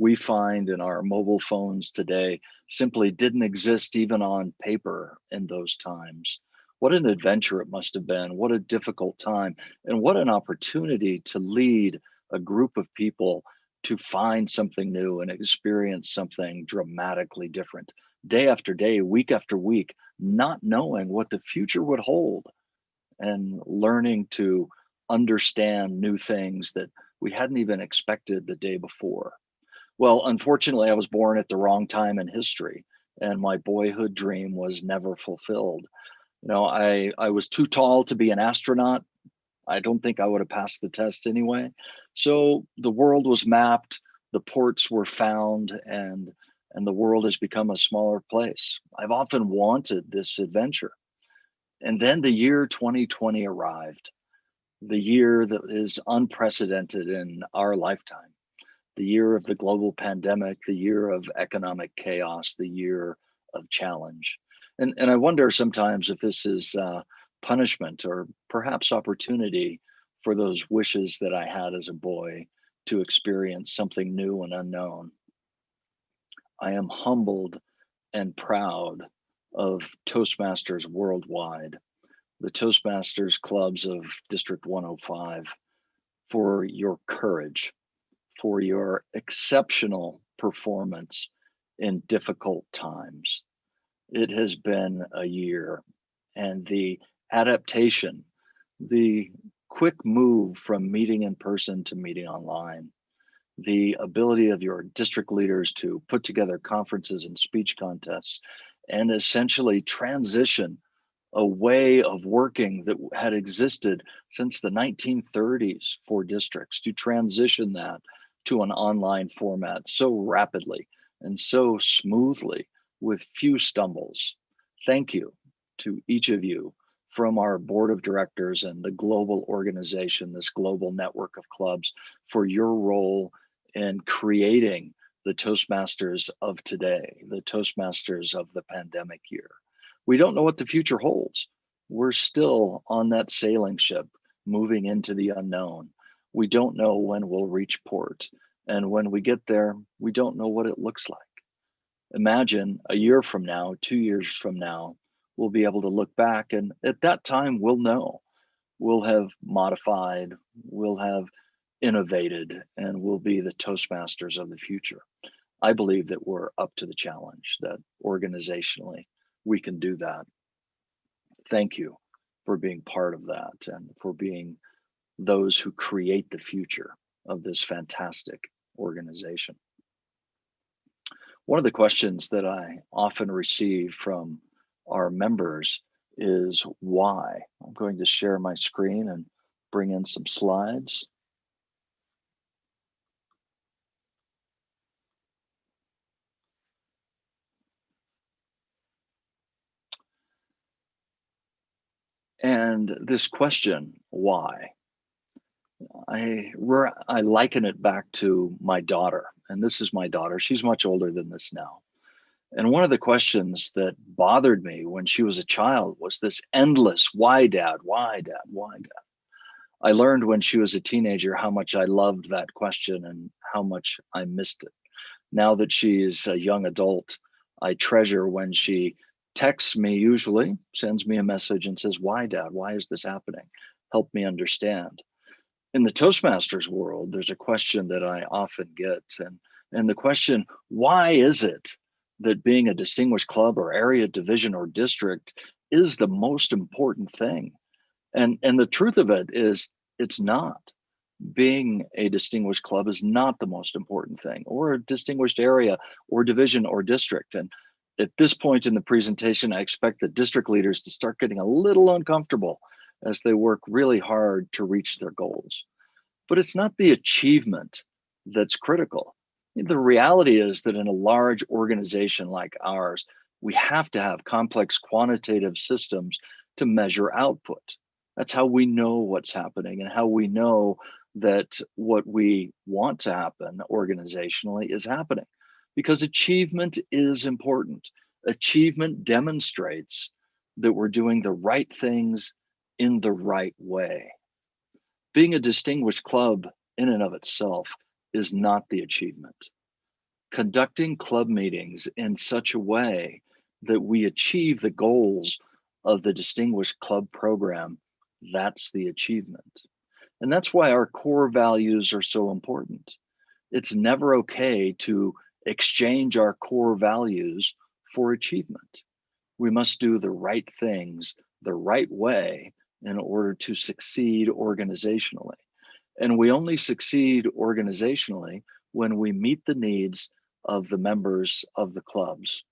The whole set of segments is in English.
we find in our mobile phones today simply didn't exist even on paper in those times. What an adventure it must have been. What a difficult time. And what an opportunity to lead a group of people to find something new and experience something dramatically different day after day, week after week, not knowing what the future would hold and learning to understand new things that we hadn't even expected the day before. Well, unfortunately, I was born at the wrong time in history, and my boyhood dream was never fulfilled. I was too tall to be an astronaut. I don't think I would have passed the test anyway. So the world was mapped, the ports were found, and the world has become a smaller place. I've often wanted this adventure. And then the year 2020 arrived, the year that is unprecedented in our lifetime, the year of the global pandemic, the year of economic chaos, the year of challenge. And I wonder sometimes if this is punishment or perhaps opportunity for those wishes that I had as a boy to experience something new and unknown. I am humbled and proud of Toastmasters worldwide, the Toastmasters clubs of District 105, for your courage, for your exceptional performance in difficult times. It has been a year, and the adaptation, the quick move from meeting in person to meeting online, the ability of your district leaders to put together conferences and speech contests and essentially transition a way of working that had existed since the 1930s for districts, to transition that to an online format so rapidly and so smoothly with few stumbles. Thank you to each of you from our board of directors and the global organization, this global network of clubs, for your role in creating the Toastmasters of today, the Toastmasters of the pandemic year. We don't know what the future holds. We're still on that sailing ship moving into the unknown. We don't know when we'll reach port. And when we get there, we don't know what it looks like. Imagine a year from now, 2 years from now, we'll be able to look back, and at that time, we'll know. We'll have modified, we'll have innovated, and we'll be the Toastmasters of the future. I believe that we're up to the challenge, that organizationally we can do that. Thank you for being part of that and for being those who create the future of this fantastic organization. One of the questions that I often receive from our members is why. I'm going to share my screen and bring in some slides. And this question, why? I liken it back to my daughter, and this is my daughter. She's much older than this now. And one of the questions that bothered me when she was a child was this endless, why dad, why dad, why dad? I learned when she was a teenager how much I loved that question and how much I missed it. Now that she's a young adult, I treasure when she texts me, usually sends me a message and says, why dad, why is this happening? Help me understand. In the Toastmasters world, there's a question that I often get, and the question, why is it that being a distinguished club or area, division, or district is the most important thing? And the truth of it is, it's not. Being a distinguished club is not the most important thing, or a distinguished area, or division, or district. And at this point in the presentation, I expect the district leaders to start getting a little uncomfortable as they work really hard to reach their goals. But it's not the achievement that's critical. The reality is that in a large organization like ours, we have to have complex quantitative systems to measure output. That's how we know what's happening and how we know that what we want to happen organizationally is happening, because achievement is important. Achievement demonstrates that we're doing the right things in the right way. Being a distinguished club in and of itself is not the achievement. Conducting club meetings in such a way that we achieve the goals of the Distinguished Club Program, that's the achievement. And that's why our core values are so important. It's never okay to exchange our core values for achievement. We must do the right things the right way in order to succeed organizationally. And we only succeed organizationally when we meet the needs of the members of the clubs.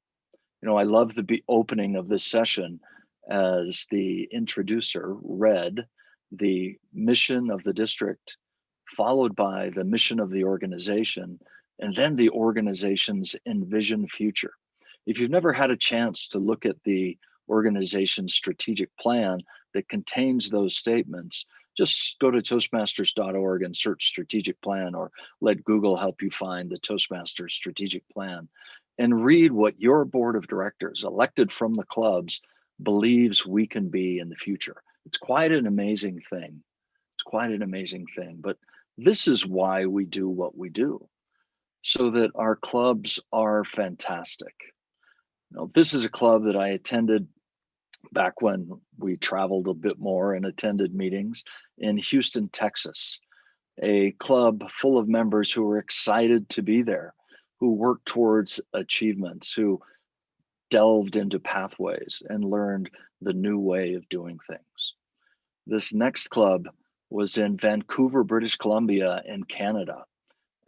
You know, I love the opening of this session as the introducer read the mission of the district, followed by the mission of the organization, and then the organization's envisioned future. If you've never had a chance to look at the organization's strategic plan that contains those statements, just go to toastmasters.org and search strategic plan, or let Google help you find the Toastmasters strategic plan, and read what your board of directors, elected from the clubs, believes we can be in the future. It's quite an amazing thing. It's quite an amazing thing. But this is why we do what we do, so that our clubs are fantastic. You know, this is a club that I attended back when we traveled a bit more and attended meetings in Houston, Texas, a club full of members who were excited to be there, who worked towards achievements, who delved into pathways and learned the new way of doing things. This next club was in Vancouver, British Columbia in Canada,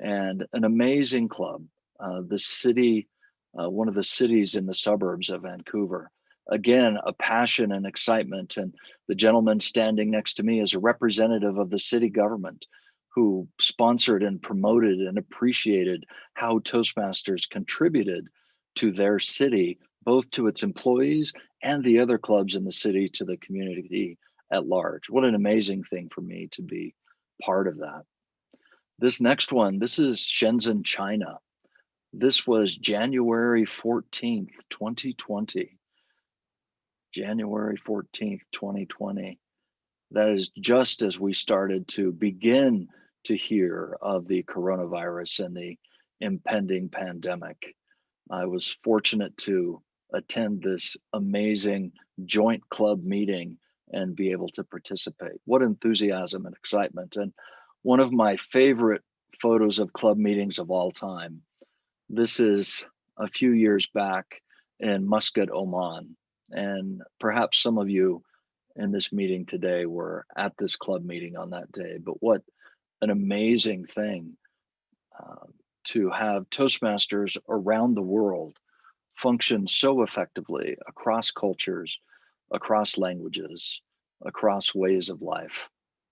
and an amazing club. The city, one of the cities in the suburbs of Vancouver. Again, a passion and excitement. And the gentleman standing next to me is a representative of the city government who sponsored and promoted and appreciated how Toastmasters contributed to their city, both to its employees and the other clubs in the city, to the community at large. What an amazing thing for me to be part of that. This next one, this is Shenzhen, China. This was January 14th, 2020. January 14th, 2020. That is just as we started to begin to hear of the coronavirus and the impending pandemic. I was fortunate to attend this amazing joint club meeting and be able to participate. What enthusiasm and excitement. And one of my favorite photos of club meetings of all time. This is a few years back in Muscat, Oman. And perhaps some of you in this meeting today were at this club meeting on that day. But what an amazing thing to have Toastmasters around the world function so effectively across cultures, across languages, across ways of life.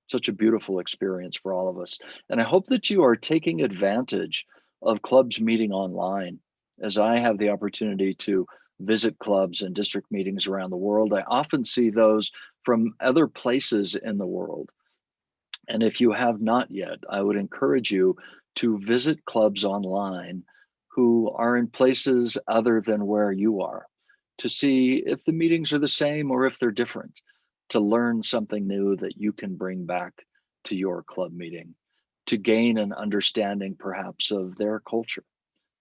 Such a beautiful experience for all of us. And I hope that you are taking advantage of clubs meeting online. As I have the opportunity to visit clubs and district meetings around the world, I often see those from other places in the world. And if you have not yet, I would encourage you to visit clubs online who are in places other than where you are, to see if the meetings are the same or if they're different, to learn something new that you can bring back to your club meeting, to gain an understanding perhaps of their culture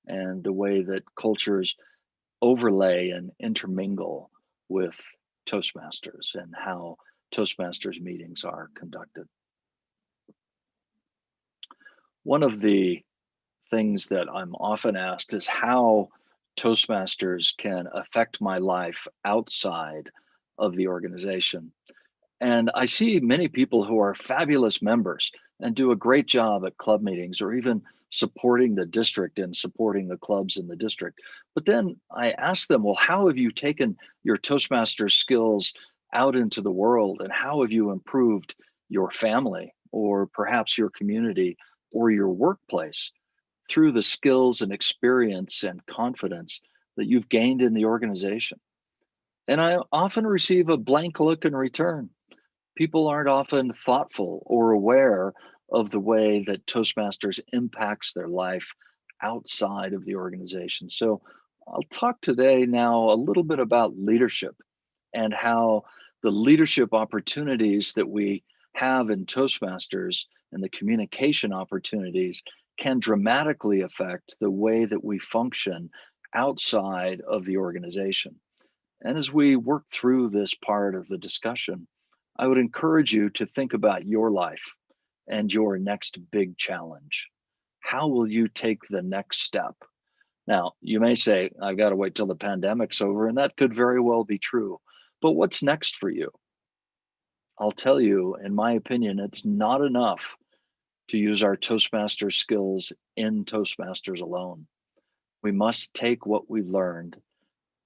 and the way that cultures overlay and intermingle with Toastmasters and how Toastmasters meetings are conducted. One of the things that I'm often asked is how Toastmasters can affect my life outside of the organization. And I see many people who are fabulous members and do a great job at club meetings or even supporting the district and supporting the clubs in the district. But then I ask them, well, how have you taken your Toastmasters skills out into the world, and how have you improved your family or perhaps your community or your workplace through the skills and experience and confidence that you've gained in the organization? And I often receive a blank look in return. People aren't often thoughtful or aware of the way that Toastmasters impacts their life outside of the organization. So I'll talk today now a little bit about leadership and how the leadership opportunities that we have in Toastmasters and the communication opportunities can dramatically affect the way that we function outside of the organization. And as we work through this part of the discussion, I would encourage you to think about your life and your next big challenge. How will you take the next step? Now, you may say, I've got to wait till the pandemic's over, and that could very well be true. But what's next for you? I'll tell you, in my opinion, it's not enough to use our Toastmasters skills in Toastmasters alone. We must take what we've learned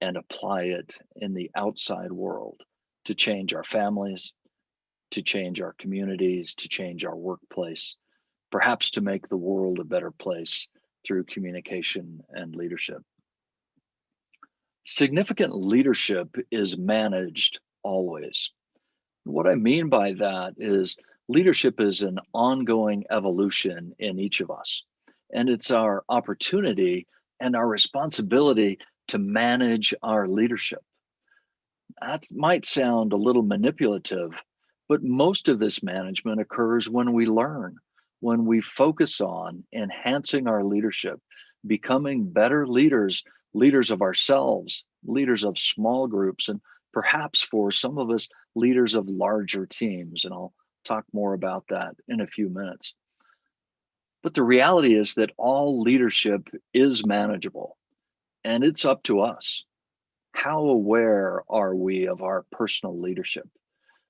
and apply it in the outside world to change our families, to change our communities, to change our workplace, perhaps to make the world a better place through communication and leadership. Significant leadership is managed always. What I mean by that is leadership is an ongoing evolution in each of us. And it's our opportunity and our responsibility to manage our leadership. That might sound a little manipulative, but most of this management occurs when we learn, when we focus on enhancing our leadership, becoming better leaders, leaders of ourselves, leaders of small groups, and perhaps for some of us, leaders of larger teams. And I'll talk more about that in a few minutes. But the reality is that all leadership is manageable, and it's up to us. How aware are we of our personal leadership?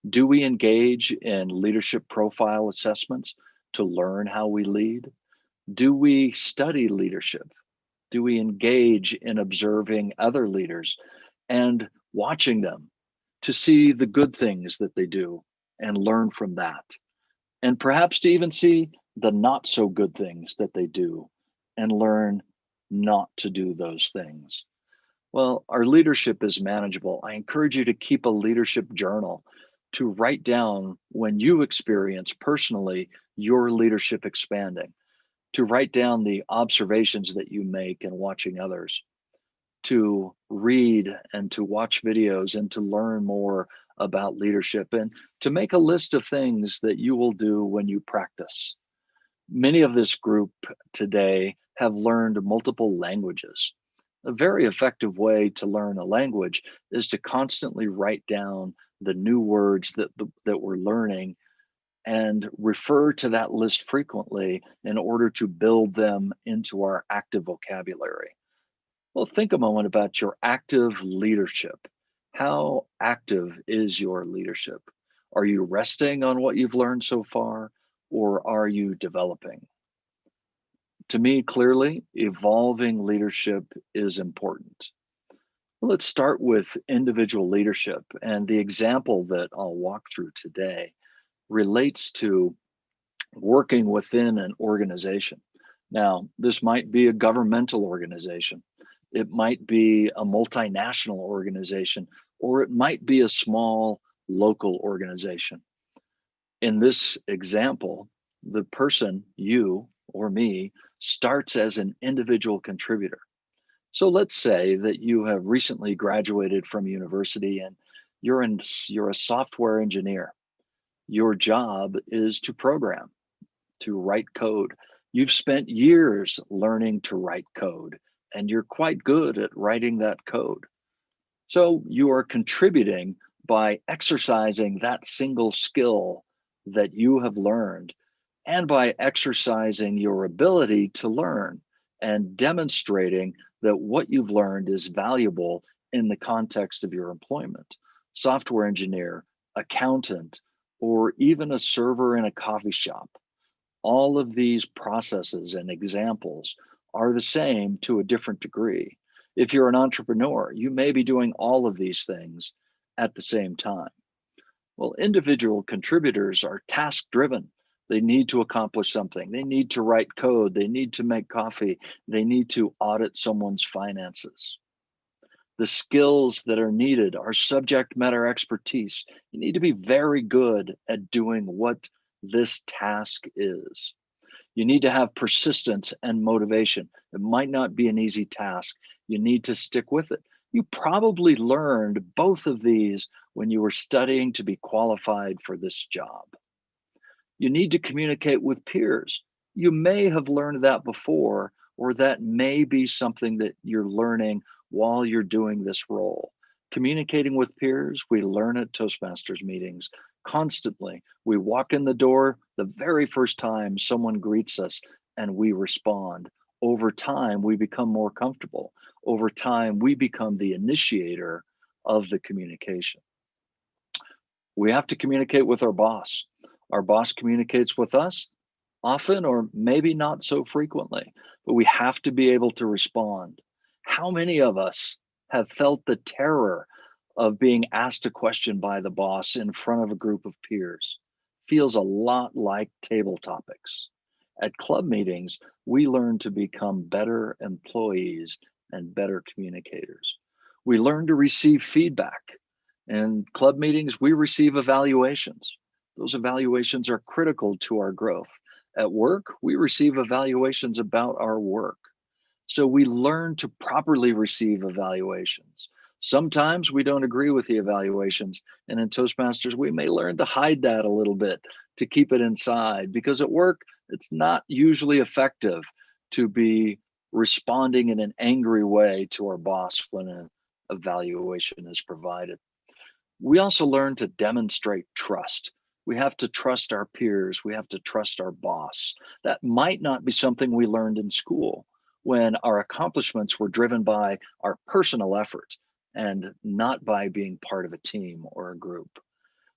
Do we engage in leadership profile assessments to learn how we lead? Do we study leadership? Do we engage in observing other leaders and watching them to see the good things that they do and learn from that? And perhaps to even see the not so good things that they do and learn not to do those things. Well, our leadership is manageable. I encourage you to keep a leadership journal to write down when you experience personally your leadership expanding, to write down the observations that you make in watching others, to read and to watch videos and to learn more about leadership, and to make a list of things that you will do when you practice. Many of this group today have learned multiple languages. A very effective way to learn a language is to constantly write down the new words that we're learning and refer to that list frequently in order to build them into our active vocabulary. Well, think a moment about your active leadership. How active is your leadership? Are you resting on what you've learned so far, or are you developing? To me, clearly, evolving leadership is important. Well, let's start with individual leadership. And the example that I'll walk through today relates to working within an organization. Now, this might be a governmental organization, it might be a multinational organization, or it might be a small local organization. In this example, the person, you or me, starts as an individual contributor. So let's say that you have recently graduated from university and you're a software engineer. Your job is to program, to write code. You've spent years learning to write code, and you're quite good at writing that code. So you are contributing by exercising that single skill that you have learned and by exercising your ability to learn and demonstrating that what you've learned is valuable in the context of your employment. Software engineer, accountant, or even a server in a coffee shop. All of these processes and examples are the same to a different degree. If you're an entrepreneur, you may be doing all of these things at the same time. Well, individual contributors are task driven. They need to accomplish something. They need to write code. They need to make coffee. They need to audit someone's finances. The skills that are needed are subject matter expertise. You need to be very good at doing what this task is. You need to have persistence and motivation. It might not be an easy task. You need to stick with it. You probably learned both of these when you were studying to be qualified for this job. You need to communicate with peers. You may have learned that before, or that may be something that you're learning while you're doing this role. Communicating with peers, we learn at Toastmasters meetings constantly. We walk in the door the very first time someone greets us and we respond. Over time, we become more comfortable. Over time, we become the initiator of the communication. We have to communicate with our boss. Our boss communicates with us often or maybe not so frequently, but we have to be able to respond. How many of us have felt the terror of being asked a question by the boss in front of a group of peers? Feels a lot like table topics. At club meetings, we learn to become better employees and better communicators. We learn to receive feedback. In club meetings, we receive evaluations. Those evaluations are critical to our growth. At work, we receive evaluations about our work. So we learn to properly receive evaluations. Sometimes we don't agree with the evaluations. And in Toastmasters, we may learn to hide that a little bit to keep it inside, because at work, it's not usually effective to be responding in an angry way to our boss when an evaluation is provided. We also learn to demonstrate trust. We have to trust our peers. We have to trust our boss. That might not be something we learned in school when our accomplishments were driven by our personal efforts and not by being part of a team or a group.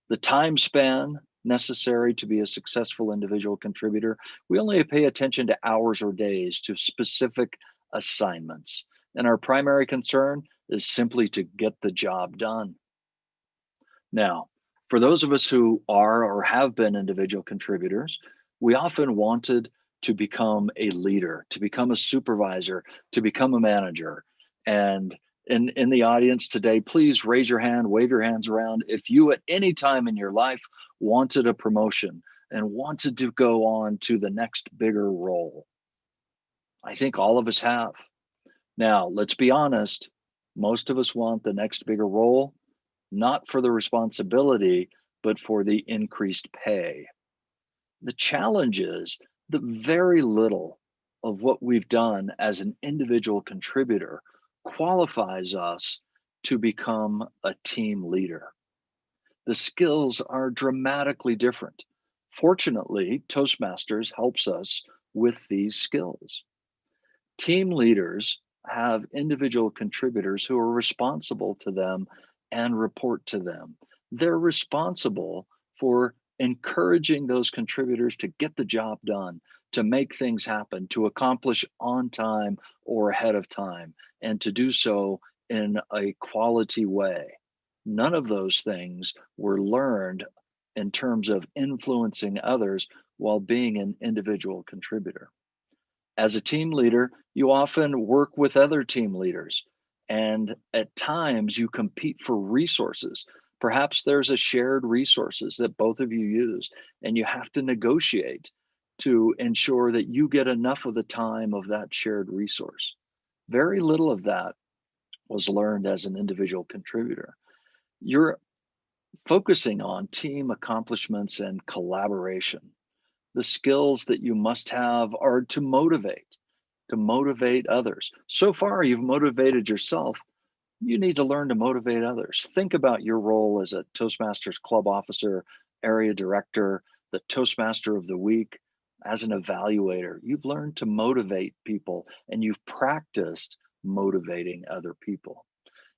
The time span necessary to be a successful individual contributor, we only pay attention to hours or days to specific assignments. And our primary concern is simply to get the job done. Now, for those of us who are or have been individual contributors, we often wanted to become a leader, to become a supervisor, to become a manager. And in the audience today, please raise your hand, wave your hands around if you at any time in your life wanted a promotion and wanted to go on to the next bigger role. I think all of us have. Now, let's be honest, most of us want the next bigger role, not for the responsibility, but for the increased pay. The challenge is that very little of what we've done as an individual contributor qualifies us to become a team leader. The skills are dramatically different. Fortunately, Toastmasters helps us with these skills. Team leaders have individual contributors who are responsible to them and report to them. They're responsible for encouraging those contributors to get the job done, to make things happen, to accomplish on time or ahead of time, and to do so in a quality way. None of those things were learned in terms of influencing others while being an individual contributor. As a team leader, you often work with other team leaders, and at times you compete for resources. Perhaps there's a shared resources that both of you use, and you have to negotiate to ensure that you get enough of the time of that shared resource. Very little of that was learned as an individual contributor. You're focusing on team accomplishments and collaboration. The skills that you must have are to motivate others. So far, you've motivated yourself. You need to learn to motivate others. Think about your role as a Toastmasters club officer, area director, the Toastmaster of the week, as an evaluator. You've learned to motivate people and you've practiced motivating other people.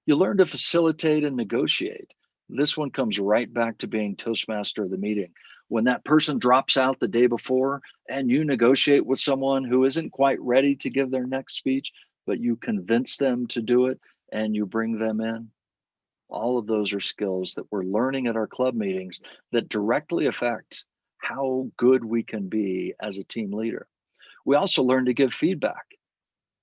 You learn to facilitate and negotiate. This one comes right back to being Toastmaster of the meeting. When that person drops out the day before and you negotiate with someone who isn't quite ready to give their next speech, but you convince them to do it and you bring them in, all of those are skills that we're learning at our club meetings that directly affect how good we can be as a team leader. We also learn to give feedback.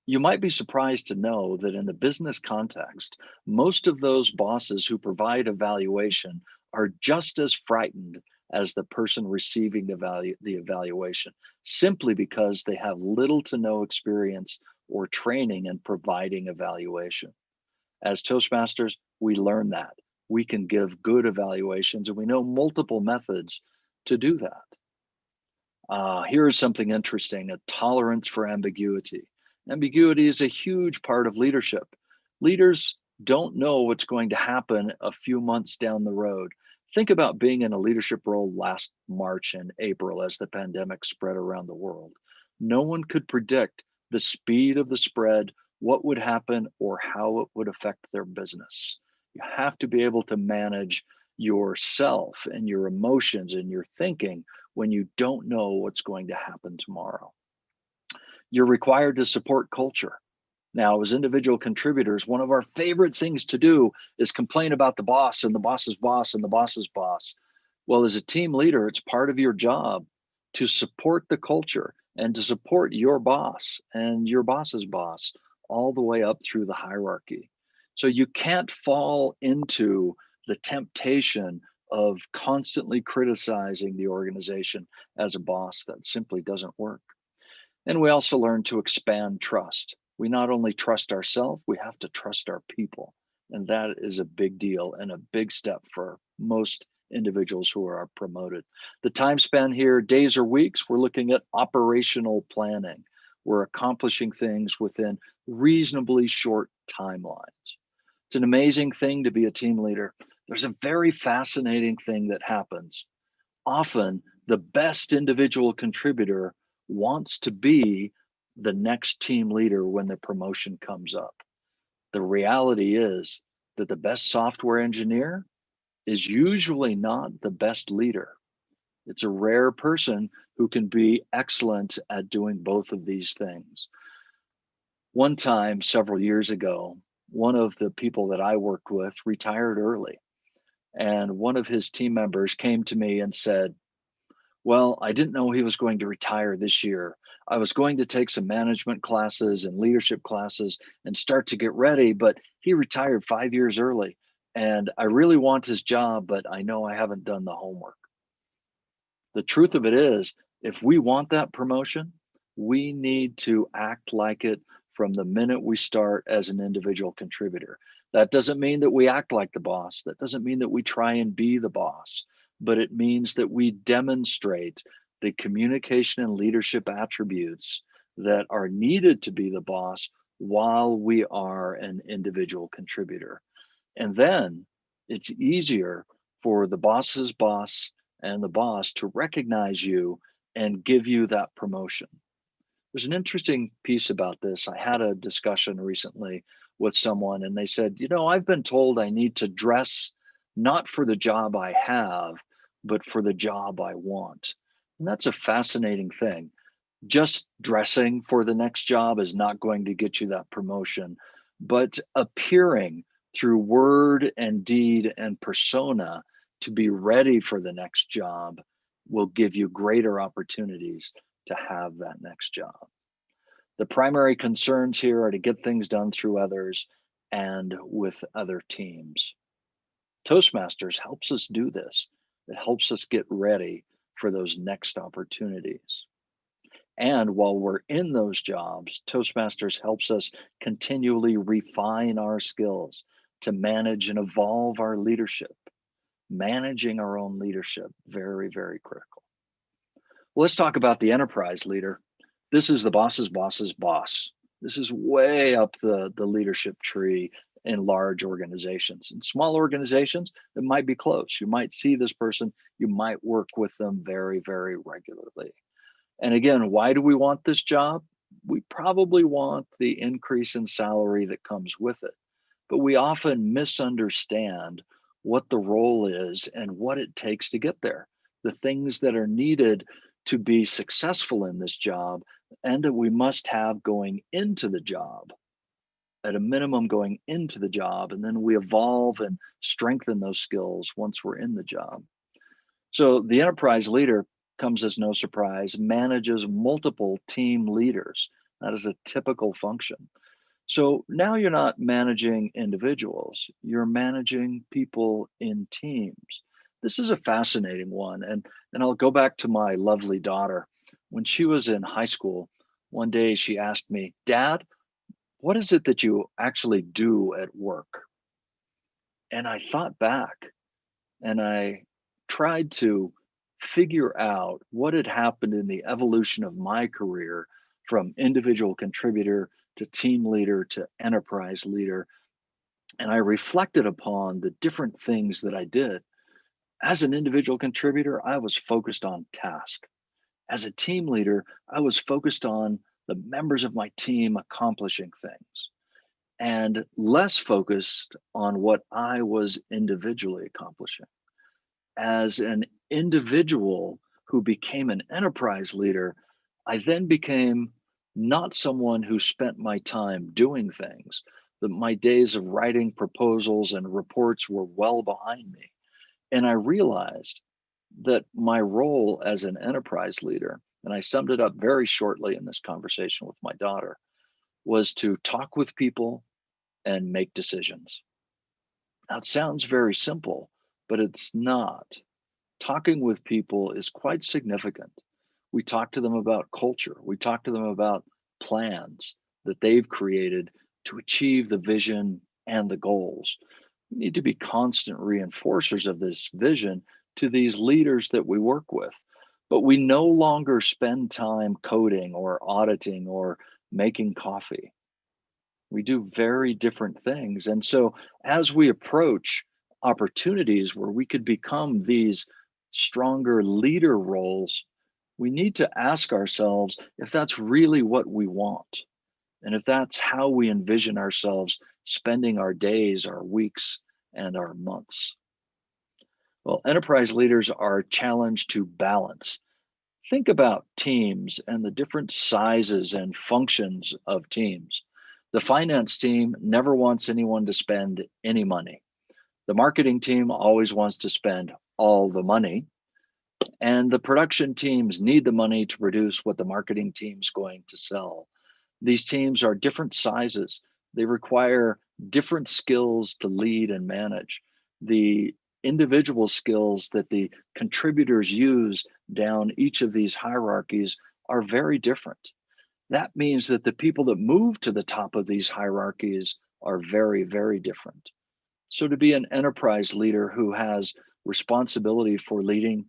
You might be surprised to know that in the business context, most of those bosses who provide evaluation are just as frightened as the person receiving the evaluation, simply because they have little to no experience or training in providing evaluation. As Toastmasters, we learn that. We can give good evaluations and we know multiple methods to do that. Here is something interesting: a tolerance for ambiguity. Ambiguity is a huge part of leadership. Leaders don't know what's going to happen a few months down the road. Think about being in a leadership role last March and April as the pandemic spread around the world. No one could predict the speed of the spread, what would happen, or how it would affect their business. You have to be able to manage yourself and your emotions and your thinking when you don't know what's going to happen tomorrow. You're required to support culture. Now, as individual contributors, one of our favorite things to do is complain about the boss and the boss's boss and the boss's boss. Well, as a team leader, it's part of your job to support the culture and to support your boss and your boss's boss all the way up through the hierarchy. So you can't fall into the temptation of constantly criticizing the organization as a boss. That simply doesn't work. And we also learn to expand trust. We not only trust ourselves, we have to trust our people. And that is a big deal and a big step for most individuals who are promoted. The time span here, days or weeks, we're looking at operational planning. We're accomplishing things within reasonably short timelines. It's an amazing thing to be a team leader. There's a very fascinating thing that happens. Often, the best individual contributor wants to be the next team leader when the promotion comes up. The reality is that the best software engineer is usually not the best leader. It's a rare person who can be excellent at doing both of these things. One time, several years ago, one of the people that I worked with retired early. And one of his team members came to me and said, "Well, I didn't know he was going to retire this year. I was going to take some management classes and leadership classes and start to get ready, but he retired 5 years early. And I really want his job, but I know I haven't done the homework." The truth of it is, if we want that promotion, we need to act like it from the minute we start as an individual contributor. That doesn't mean that we act like the boss. That doesn't mean that we try and be the boss, but it means that we demonstrate the communication and leadership attributes that are needed to be the boss while we are an individual contributor. And then it's easier for the boss's boss and the boss to recognize you and give you that promotion. There's an interesting piece about this. I had a discussion recently with someone, and they said, I've been told I need to dress not for the job I have, but for the job I want. And that's a fascinating thing. Just dressing for the next job is not going to get you that promotion, but appearing through word and deed and persona to be ready for the next job will give you greater opportunities to have that next job. The primary concerns here are to get things done through others and with other teams. Toastmasters helps us do this. It helps us get ready for those next opportunities. And while we're in those jobs, Toastmasters helps us continually refine our skills to manage and evolve our leadership. Managing our own leadership, very, very critical. Well, let's talk about the enterprise leader. This is the boss's boss's boss. This is way up the leadership tree in large organizations. In small organizations, it might be close. You might see this person, you might work with them very, very regularly. And again, why do we want this job? We probably want the increase in salary that comes with it, but we often misunderstand what the role is and what it takes to get there, the things that are needed to be successful in this job, and that we must have going into the job, at a minimum going into the job, and then we evolve and strengthen those skills once we're in the job. So the enterprise leader, comes as no surprise, manages multiple team leaders. That is a typical function. So now you're not managing individuals, you're managing people in teams. This is a fascinating one. And I'll go back to my lovely daughter. When she was in high school, one day she asked me, "Dad, what is it that you actually do at work?" And I thought back and I tried to figure out what had happened in the evolution of my career from individual contributor to team leader to enterprise leader. And I reflected upon the different things that I did. As an individual contributor, I was focused on task. As a team leader, I was focused on the members of my team accomplishing things and less focused on what I was individually accomplishing. As an individual who became an enterprise leader, I then became not someone who spent my time doing things, that my days of writing proposals and reports were well behind me. And I realized that my role as an enterprise leader, and I summed it up very shortly in this conversation with my daughter, was to talk with people and make decisions. Now, it sounds very simple, but it's not. Talking with people is quite significant. We talk to them about culture. We talk to them about plans that they've created to achieve the vision and the goals. We need to be constant reinforcers of this vision to these leaders that we work with. But we no longer spend time coding or auditing or making coffee. We do very different things. And so as we approach opportunities where we could become these stronger leader roles, we need to ask ourselves if that's really what we want. And if that's how we envision ourselves spending our days, our weeks, and our months. Well, enterprise leaders are challenged to balance. Think about teams and the different sizes and functions of teams. The finance team never wants anyone to spend any money. The marketing team always wants to spend all the money. And the production teams need the money to produce what the marketing team's going to sell. These teams are different sizes. They require different skills to lead and manage. The individual skills that the contributors use down each of these hierarchies are very different. That means that the people that move to the top of these hierarchies are very, very different. So to be an enterprise leader who has responsibility for leading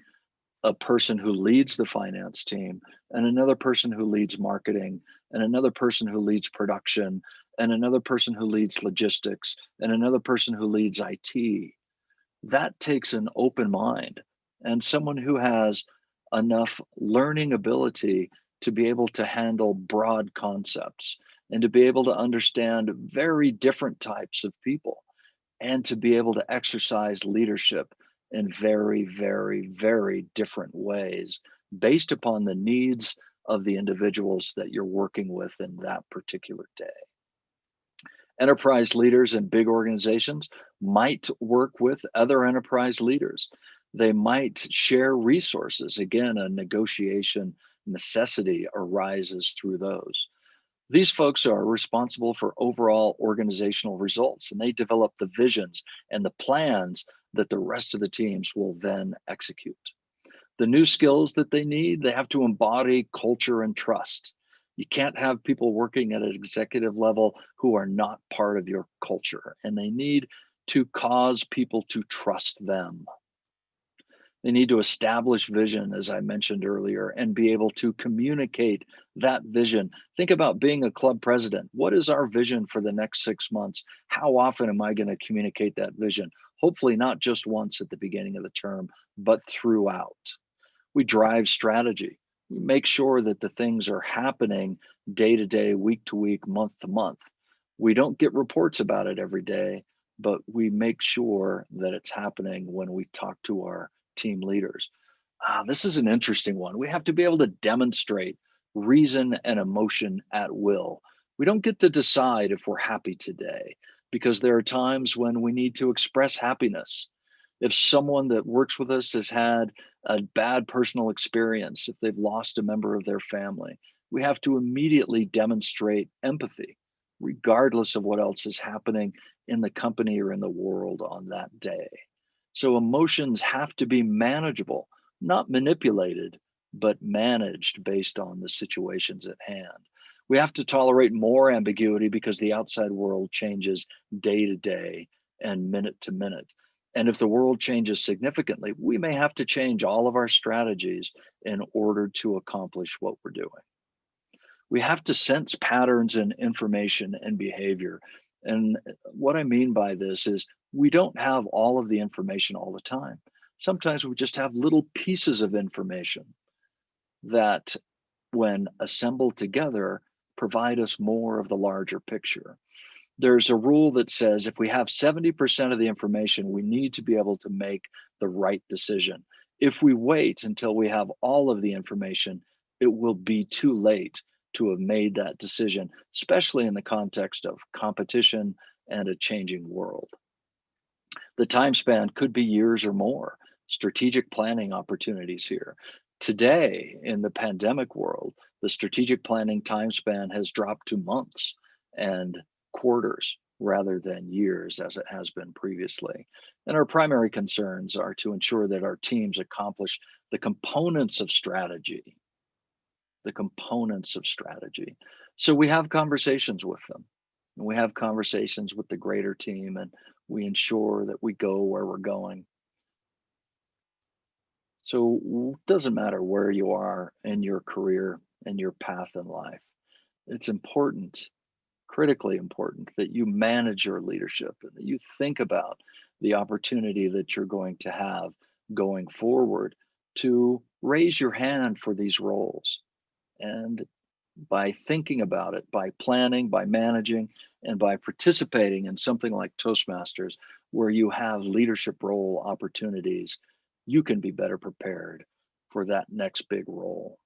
a person who leads the finance team, and another person who leads marketing, and another person who leads production, and another person who leads logistics, and another person who leads IT. That takes an open mind and someone who has enough learning ability to be able to handle broad concepts and to be able to understand very different types of people and to be able to exercise leadership in very, very, very different ways based upon the needs of the individuals that you're working with in that particular day. Enterprise leaders in big organizations might work with other enterprise leaders. They might share resources. Again, a negotiation necessity arises through those. These folks are responsible for overall organizational results, and they develop the visions and the plans that the rest of the teams will then execute. The new skills that they need, they have to embody culture and trust. You can't have people working at an executive level who are not part of your culture, and they need to cause people to trust them. They need to establish vision, as I mentioned earlier, and be able to communicate that vision. Think about being a club president. What is our vision for the next 6 months? How often am I going to communicate that vision? Hopefully, not just once at the beginning of the term, but throughout. We drive strategy. We make sure that the things are happening day to day, week to week, month to month. We don't get reports about it every day, but we make sure that it's happening when we talk to our team leaders. This is an interesting one. We have to be able to demonstrate reason and emotion at will. We don't get to decide if we're happy today because there are times when we need to express happiness. If someone that works with us has had a bad personal experience, if they've lost a member of their family, we have to immediately demonstrate empathy, regardless of what else is happening in the company or in the world on that day. So emotions have to be manageable, not manipulated, but managed based on the situations at hand. We have to tolerate more ambiguity because the outside world changes day to day and minute to minute. And if the world changes significantly, we may have to change all of our strategies in order to accomplish what we're doing. We have to sense patterns in information and behavior. And what I mean by this is we don't have all of the information all the time. Sometimes we just have little pieces of information that, when assembled together, provide us more of the larger picture. There's a rule that says if we have 70% of the information, we need to be able to make the right decision. If we wait until we have all of the information, it will be too late to have made that decision, especially in the context of competition and a changing world. The time span could be years or more. Strategic planning opportunities here. Today, in the pandemic world, the strategic planning time span has dropped to months and quarters rather than years as it has been previously. And our primary concerns are to ensure that our teams accomplish the components of strategy, So we have conversations with them. And we have conversations with the greater team, and we ensure that we go where we're going. So it doesn't matter where you are in your career and your path in life. It's important, critically important, that you manage your leadership and that you think about the opportunity that you're going to have going forward to raise your hand for these roles. And by thinking about it, by planning, by managing, and by participating in something like Toastmasters, where you have leadership role opportunities, you can be better prepared for that next big role.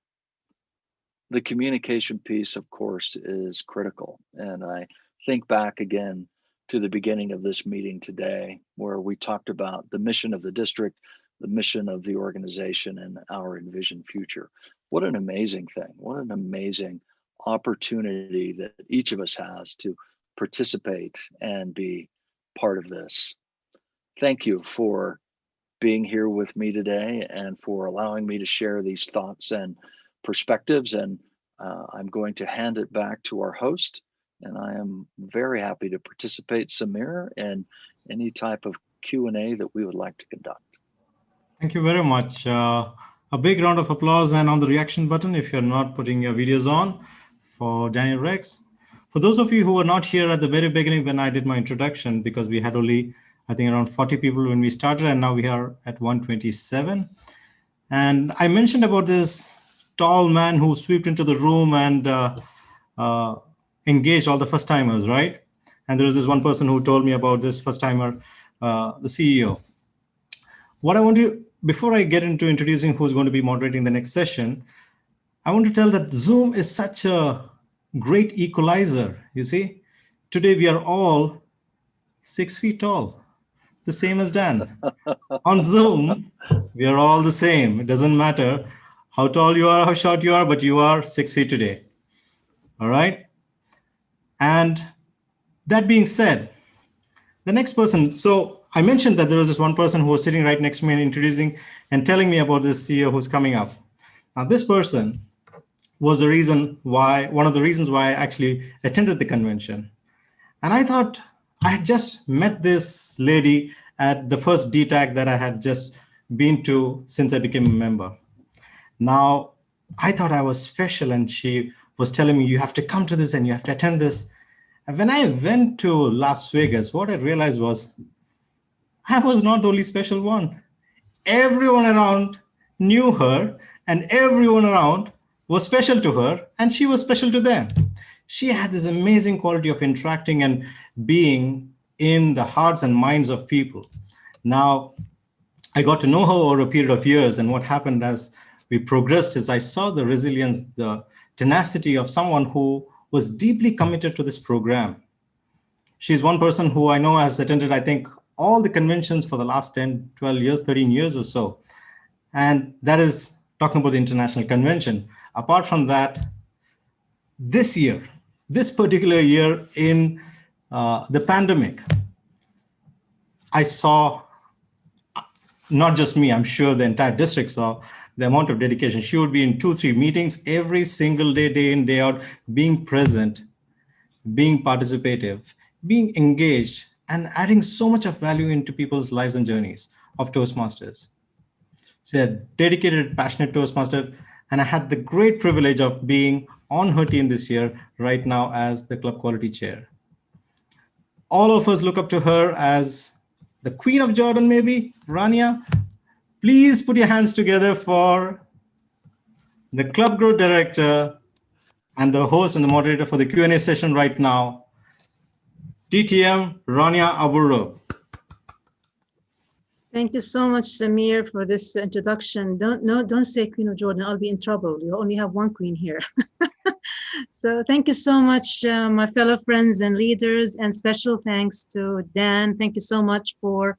The communication piece, of course, is critical. And I think back again to the beginning of this meeting today, where we talked about the mission of the district, the mission of the organization, and our envisioned future. What an amazing thing. What an amazing opportunity that each of us has to participate and be part of this. Thank you for being here with me today and for allowing me to share these thoughts and perspectives. And I'm going to hand it back to our host. And I am very happy to participate, Samir, in any type of Q&A that we would like to conduct. Thank you very much. A big round of applause and on the reaction button if you're not putting your videos on for Daniel Rex. For those of you who were not here at the very beginning when I did my introduction, because we had only, I think, around 40 people when we started, and now we are at 127. And I mentioned about this tall man who swept into the room and engaged all the first timers, right? And there was this one person who told me about this first timer, the CEO. What I want to, before I get into introducing who's going to be moderating the next session, I want to tell that Zoom is such a great equalizer. You see, today we are all 6 feet tall, the same as Dan. On Zoom, we are all the same. It doesn't matter how tall you are, how short you are, but you are 6 feet today. All right. And that being said, the next person, so I mentioned that there was this one person who was sitting right next to me and introducing and telling me about this CEO who's coming up. Now, this person was the reason why, one of the reasons why I actually attended the convention. And I thought I had just met this lady at the first DTAC that I had just been to since I became a member. Now, I thought I was special, and she was telling me, you have to come to this and you have to attend this. And when I went to Las Vegas, what I realized was I was not the only special one. Everyone around knew her, and everyone around was special to her, and she was special to them. She had this amazing quality of interacting and being in the hearts and minds of people. Now, I got to know her over a period of years, and what happened as we progressed is I saw the resilience, the tenacity of someone who was deeply committed to this program. She's one person who I know has attended, I think, all the conventions for the last 10, 12 years, 13 years or so. And that is talking about the international convention. Apart from that, this year, this particular year in the pandemic, I saw, not just me, I'm sure the entire district saw the amount of dedication. She would be in 2-3 meetings every single day, day in, day out, being present, being participative, being engaged, and adding so much of value into people's lives and journeys of Toastmasters. She's a dedicated, passionate Toastmaster, and I had the great privilege of being on her team this year, right now as the club quality chair. All of us look up to her as the Queen of Jordan, maybe, Rania. Please put your hands together for the club growth director and the host and the moderator for the Q&A session right now, DTM Rania Aburo. Thank you so much, Samir, for this introduction. Don't say Queen of Jordan. I'll be in trouble. You only have one queen here. So thank you so much, my fellow friends and leaders, and special thanks to Dan. Thank you so much for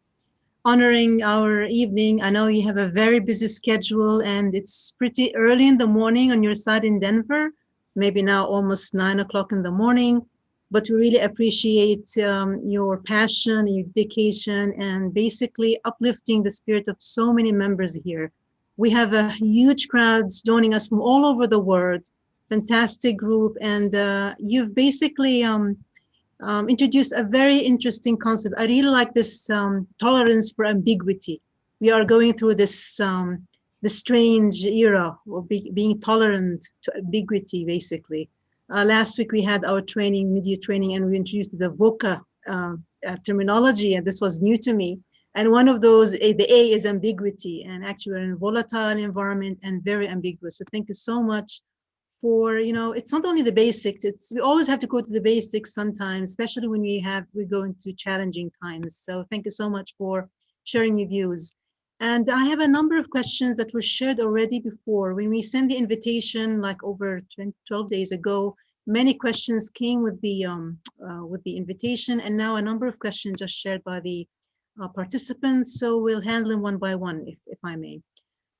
honoring our evening. I know you have a very busy schedule, and it's pretty early in the morning on your side in Denver, maybe now almost 9 o'clock in the morning. But we really appreciate your passion and your dedication and basically uplifting the spirit of so many members here. We have a huge crowd joining us from all over the world, fantastic group, and you've basically introduced a very interesting concept. I really like this tolerance for ambiguity. We are going through this strange era of being tolerant to ambiguity, basically. Last week we had our training, media training, and we introduced the VOCA terminology, and this was new to me. And one of those, the A is ambiguity, and actually we're in a volatile environment and very ambiguous. So thank you so much for, it's not only the basics, we always have to go to the basics sometimes, especially when we go into challenging times. So thank you so much for sharing your views. And I have a number of questions that were shared already before. When we sent the invitation, like over 12 days ago, many questions came with the invitation, and now a number of questions just shared by the participants. So we'll handle them one by one, if I may.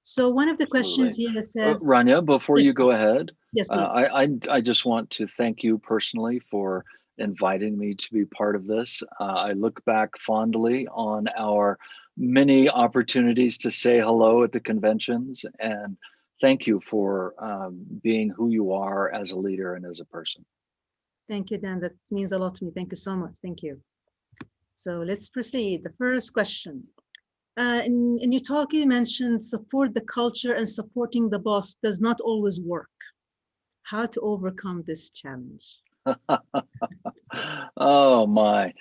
So one of the questions here says, Rania, before yes, you go ahead, yes, please. I just want to thank you personally for inviting me to be part of this. I look back fondly on our many opportunities to say hello at the conventions, and thank you for being who you are as a leader and as a person. Thank you, Dan. That means a lot to me. Thank you so much. Thank you. So let's proceed. The first question. In your talk, you mentioned support the culture and supporting the boss does not always work. How to overcome this challenge? Oh my,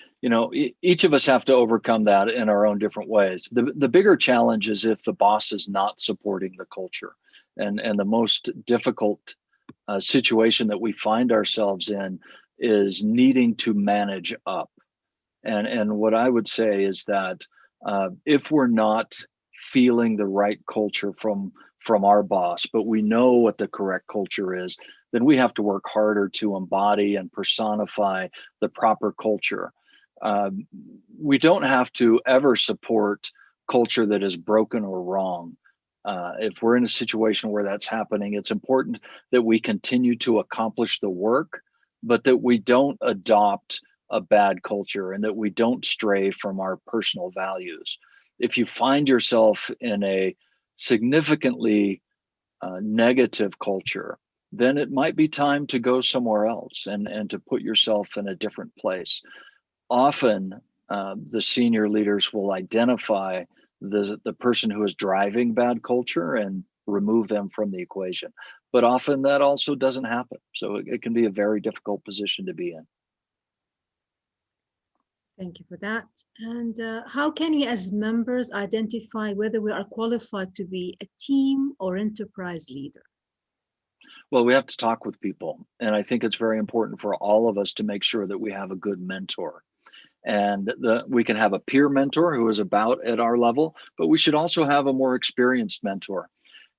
each of us have to overcome that in our own different ways. The bigger challenge is if the boss is not supporting the culture, and the most difficult situation that we find ourselves in is needing to manage up. And what I would say is that if we're not feeling the right culture from our boss, but we know what the correct culture is, then we have to work harder to embody and personify the proper culture. We don't have to ever support culture that is broken or wrong. If we're in a situation where that's happening, it's important that we continue to accomplish the work, but that we don't adopt a bad culture and that we don't stray from our personal values. If you find yourself in a significantly negative culture, then it might be time to go somewhere else and to put yourself in a different place. Often, the senior leaders will identify the person who is driving bad culture and remove them from the equation. But often that also doesn't happen. So it can be a very difficult position to be in. Thank you for that. And how can we as members identify whether we are qualified to be a team or enterprise leader? Well, we have to talk with people. And I think it's very important for all of us to make sure that we have a good mentor. And we can have a peer mentor who is about at our level, but we should also have a more experienced mentor.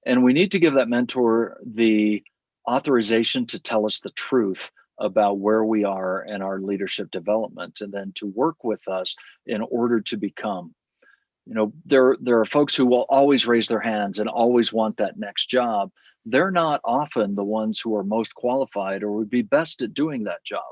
And we need to give that mentor the authorization to tell us the truth about where we are in our leadership development, and then to work with us in order to become. There are folks who will always raise their hands and always want that next job. They're not often the ones who are most qualified or would be best at doing that job.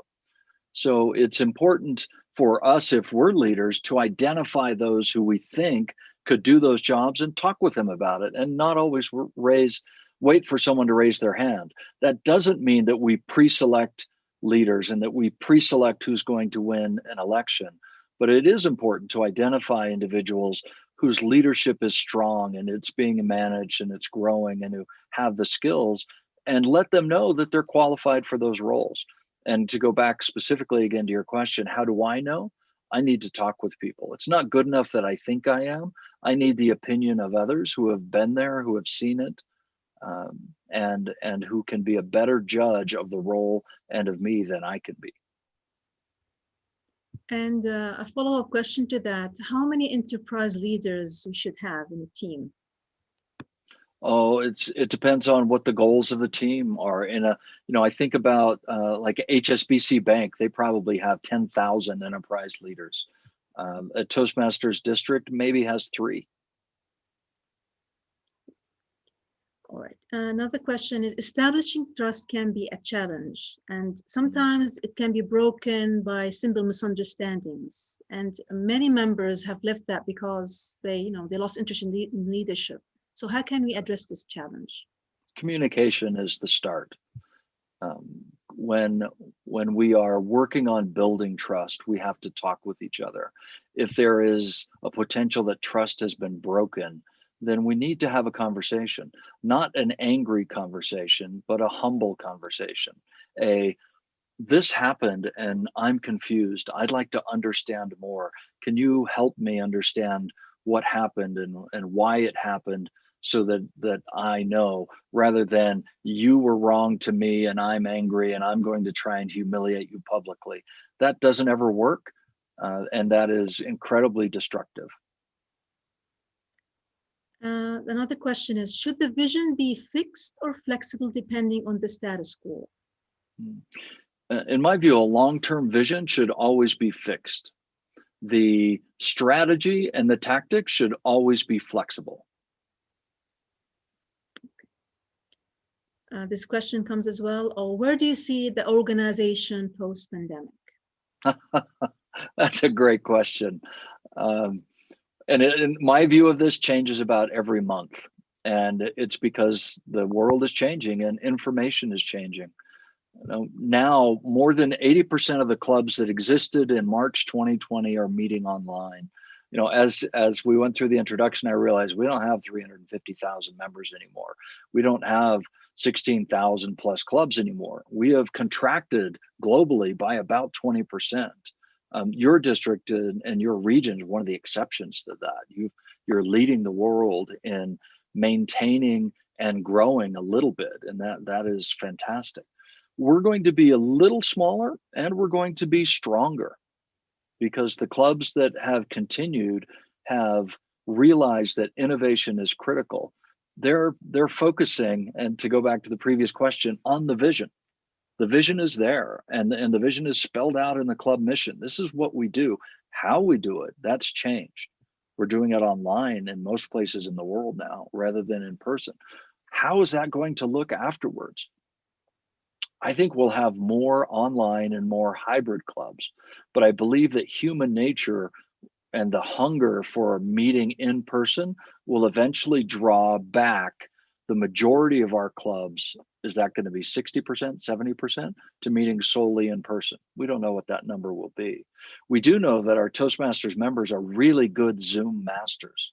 So it's important for us, if we're leaders, to identify those who we think could do those jobs and talk with them about it, and not always wait for someone to raise their hand. That doesn't mean that we pre-select leaders and that we pre-select who's going to win an election. But it is important to identify individuals whose leadership is strong and it's being managed and it's growing and who have the skills, and let them know that they're qualified for those roles. And to go back specifically again to your question, how do I know? I need to talk with people. It's not good enough that I think I am. I need the opinion of others who have been there, who have seen it, and who can be a better judge of the role and of me than I can be. And a follow-up question to that, how many enterprise leaders we should have in a team? Oh, it depends on what the goals of the team are. I think about like HSBC Bank, they probably have 10,000 enterprise leaders. A Toastmasters district maybe has 3. All right. Another question is, establishing trust can be a challenge, and sometimes it can be broken by simple misunderstandings. And many members have left that because they lost interest in leadership. So how can we address this challenge? Communication is the start. When we are working on building trust, we have to talk with each other. If there is a potential that trust has been broken, then we need to have a conversation, not an angry conversation, but a humble conversation. This happened and I'm confused. I'd like to understand more. Can you help me understand what happened and why it happened, so that I know, rather than you were wrong to me and I'm angry and I'm going to try and humiliate you publicly. That doesn't ever work. And that is incredibly destructive. Another question is, should the vision be fixed or flexible depending on the status quo? In my view, a long-term vision should always be fixed. The strategy and the tactics should always be flexible. This question comes as well. Where do you see the organization post-pandemic? That's a great question. And my view of this changes about every month. And it's because the world is changing and information is changing. Now, more than 80% of the clubs that existed in March 2020 are meeting online. As we went through the introduction, I realized we don't have 350,000 members anymore. We don't have 16,000 plus clubs anymore. We have contracted globally by about 20%. Your district and your region is one of the exceptions to that. You're leading the world in maintaining and growing a little bit, and that is fantastic. We're going to be a little smaller and we're going to be stronger, because the clubs that have continued have realized that innovation is critical. They're focusing, and to go back to the previous question, on the vision. The vision is there, and the vision is spelled out in the club mission. This is what we do. How we do it, that's changed. We're doing it online in most places in the world now, rather than in person. How is that going to look afterwards? I think we'll have more online and more hybrid clubs, but I believe that human nature and the hunger for meeting in person will eventually draw back the majority of our clubs. Is that going to be 60%, 70%, to meeting solely in person? We don't know what that number will be. We do know that our Toastmasters members are really good Zoom masters,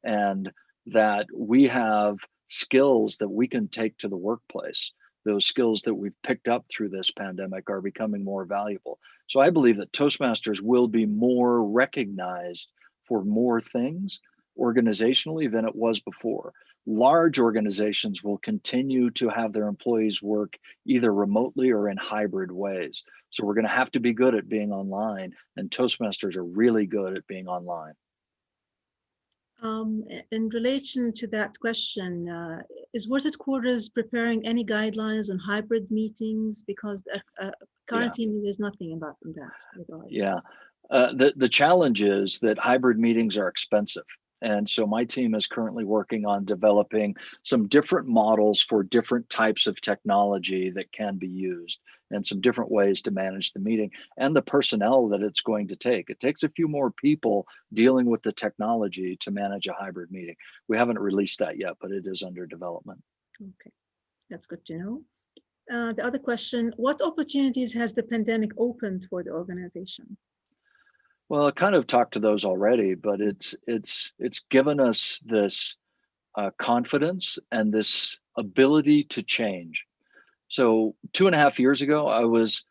and that we have skills that we can take to the workplace. Those skills that we've picked up through this pandemic are becoming more valuable. So I believe that Toastmasters will be more recognized for more things organizationally than it was before. Large organizations will continue to have their employees work either remotely or in hybrid ways. So we're going to have to be good at being online, and Toastmasters are really good at being online. In relation to that question, is World Headquarters preparing any guidelines on hybrid meetings? Because currently there's nothing about that. Yeah, the challenge is that hybrid meetings are expensive. And so my team is currently working on developing some different models for different types of technology that can be used, and some different ways to manage the meeting and the personnel that it's going to take. It takes a few more people dealing with the technology to manage a hybrid meeting. We haven't released that yet, but it is under development. Okay, that's good to know. The other question, what opportunities has the pandemic opened for the organization? Well, I kind of talked to those already, but it's given us this confidence and this ability to change. So 2.5 years ago, I was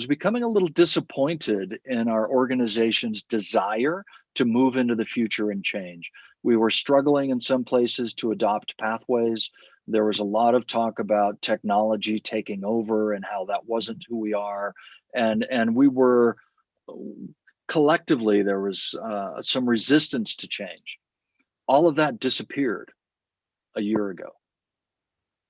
becoming a little disappointed in our organization's desire to move into the future and change. We were struggling in some places to adopt pathways. There was a lot of talk about technology taking over and how that wasn't who we are. And we were collectively, there was some resistance to change. All of that disappeared a year ago.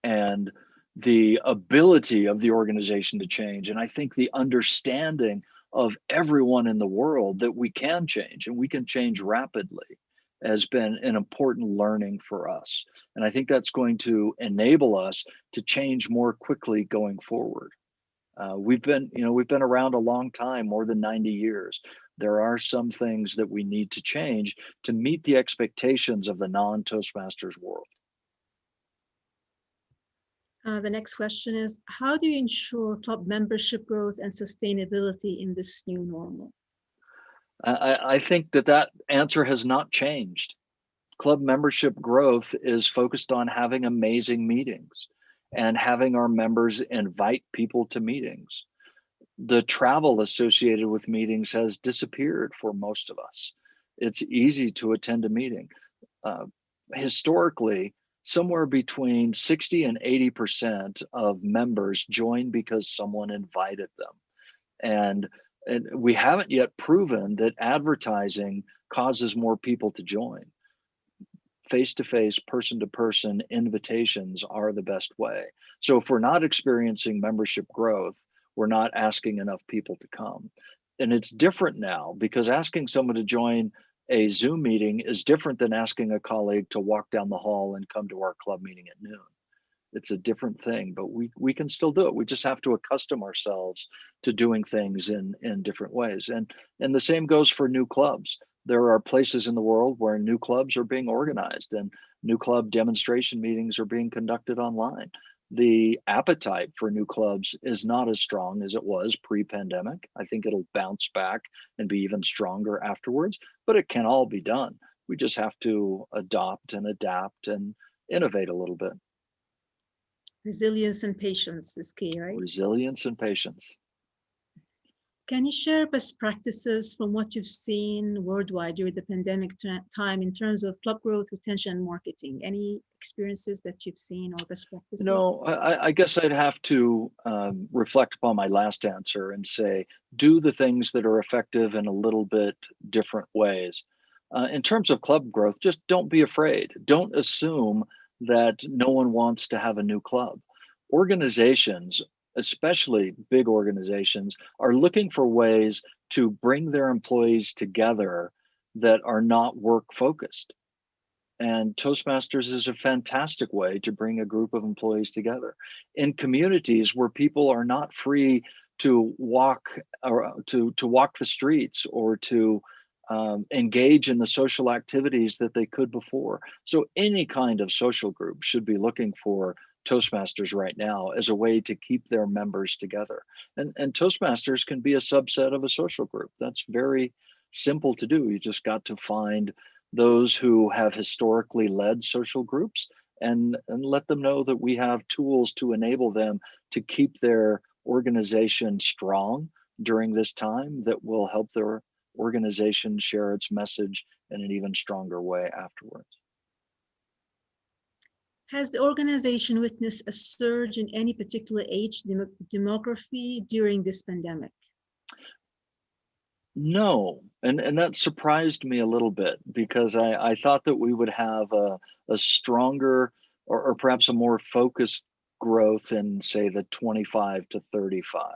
And the ability of the organization to change, and I think the understanding of everyone in the world that we can change and we can change rapidly, has been an important learning for us. And I think that's going to enable us to change more quickly going forward. We've been around a long time, more than 90 years. There are some things that we need to change to meet the expectations of the non-Toastmasters world. The next question is, how do you ensure club membership growth and sustainability in this new normal? I think that answer has not changed. Club membership growth is focused on having amazing meetings and having our members invite people to meetings. The travel associated with meetings has disappeared for most of us. It's easy to attend a meeting. Uh, Historically, somewhere between 60 and 80% of members join because someone invited them. And we haven't yet proven that advertising causes more people to join. Face-to-face, person-to-person invitations are the best way. So if we're not experiencing membership growth, we're not asking enough people to come. And it's different now because asking someone to join a Zoom meeting is different than asking a colleague to walk down the hall and come to our club meeting at noon. It's a different thing, but we can still do it. We just have to accustom ourselves to doing things in different ways. And the same goes for new clubs. There are places in the world where new clubs are being organized and new club demonstration meetings are being conducted online. The appetite for new clubs is not as strong as it was pre-pandemic. I think it'll bounce back and be even stronger afterwards, but it can all be done. We just have to adopt and adapt and innovate a little bit. Resilience and patience is key, right? Resilience and patience. Can you share best practices from what you've seen worldwide during the pandemic time in terms of club growth, retention, and marketing? Any experiences that you've seen or best practices? I guess I'd have to reflect upon my last answer and say, do the things that are effective in a little bit different ways. In terms of club growth, just don't be afraid. Don't assume that no one wants to have a new club. Organizations, especially big organizations, are looking for ways to bring their employees together that are not work focused. And Toastmasters is a fantastic way to bring a group of employees together in communities where people are not free to walk or to walk the streets or to engage in the social activities that they could before. So any kind of social group should be looking for Toastmasters right now as a way to keep their members together. And Toastmasters can be a subset of a social group. That's very simple to do. You just got to find those who have historically led social groups and let them know that we have tools to enable them to keep their organization strong during this time that will help their organization share its message in an even stronger way afterwards. Has the organization witnessed a surge in any particular age demography during this pandemic? No, and that surprised me a little bit because I thought that we would have a stronger or perhaps a more focused growth in, say, the 25 to 35.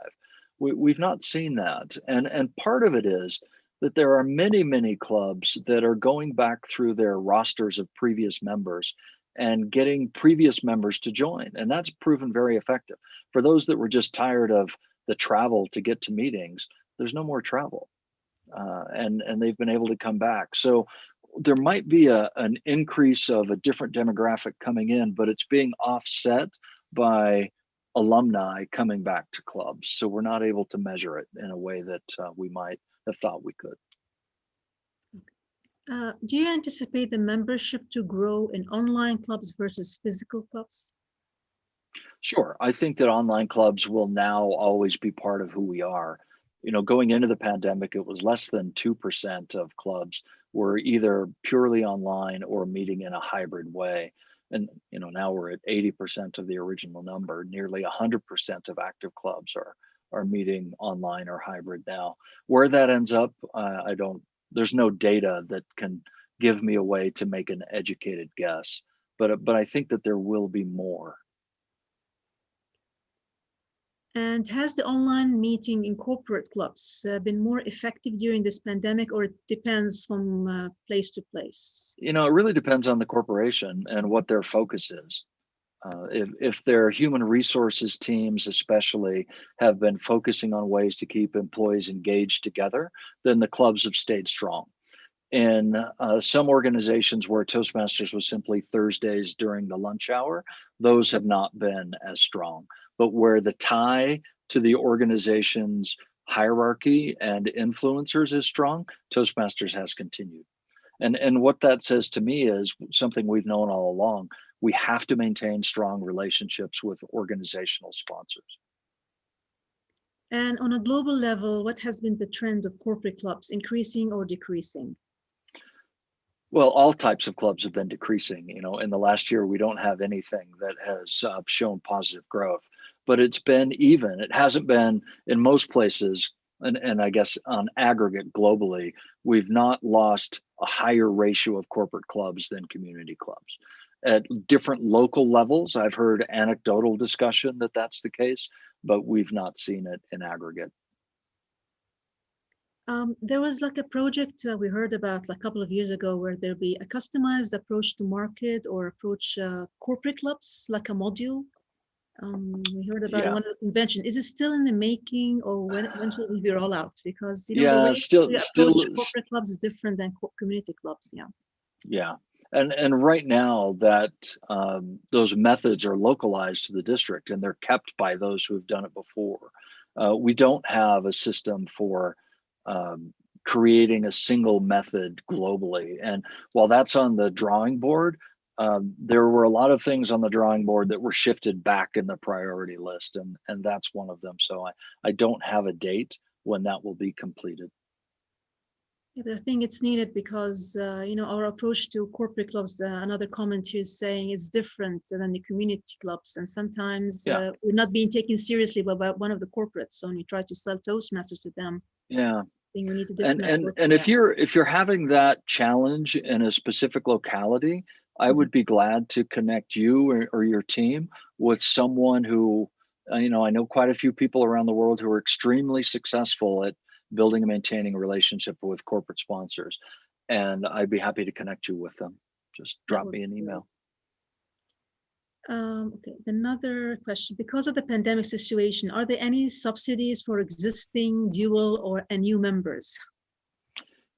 We've not seen that. And part of it is that there are many clubs that are going back through their rosters of previous members and getting previous members to join. And that's proven very effective. For those that were just tired of the travel to get to meetings, there's no more travel. And they've been able to come back. So there might be an increase of a different demographic coming in, but it's being offset by alumni coming back to clubs. So we're not able to measure it in a way that we might have thought we could. Do you anticipate the membership to grow in online clubs versus physical clubs? Sure. I think that online clubs will now always be part of who we are. Going into the pandemic, it was less than 2% of clubs were either purely online or meeting in a hybrid way. And now we're at 80% of the original number. Nearly 100% of active clubs are meeting online or hybrid now. Where that ends up, I don't. There's no data that can give me a way to make an educated guess. But I think that there will be more. And has the online meeting in corporate clubs been more effective during this pandemic, or it depends from place to place? It really depends on the corporation and what their focus is. If their human resources teams, especially, have been focusing on ways to keep employees engaged together, then the clubs have stayed strong. In some organizations where Toastmasters was simply Thursdays during the lunch hour, those have not been as strong. But where the tie to the organization's hierarchy and influencers is strong, Toastmasters has continued. And what that says to me is something we've known all along. We have to maintain strong relationships with organizational sponsors. And on a global level, what has been the trend of corporate clubs, increasing or decreasing? Well, all types of clubs have been decreasing. In the last year, we don't have anything that has shown positive growth, but it's been even. It hasn't been in most places, and I guess on aggregate globally, we've not lost a higher ratio of corporate clubs than community clubs. At different local levels, I've heard anecdotal discussion that that's the case, but we've not seen it in aggregate. There was like a project we heard about a couple of years ago where there'll be a customized approach to market or approach corporate clubs, like a module. We heard about Yeah. one of the convention. Is it still in the making, or when should it be roll out? Because the Yeah, way still- we approach still- corporate clubs is different than community clubs. Yeah. Yeah. And right now that those methods are localized to the district and they're kept by those who have done it before. We don't have a system for creating a single method globally. And while that's on the drawing board, there were a lot of things on the drawing board that were shifted back in the priority list, and that's one of them. So I don't have a date when that will be completed. Yeah, but I think it's needed because our approach to corporate clubs. Another comment here is saying it's different than the community clubs, and sometimes Yeah. we're not being taken seriously by one of the corporates. So when you try to sell Toastmasters to them, Yeah. I think we need a And different approach. and if you're having that challenge in a specific locality, I would be glad to connect you or your team with someone who, I know quite a few people around the world who are extremely successful at building and maintaining a relationship with corporate sponsors, and I'd be happy to connect you with them. Just That drop would me an be great. email. Okay, another question. Because of the pandemic situation, are there any subsidies for existing dual or new members?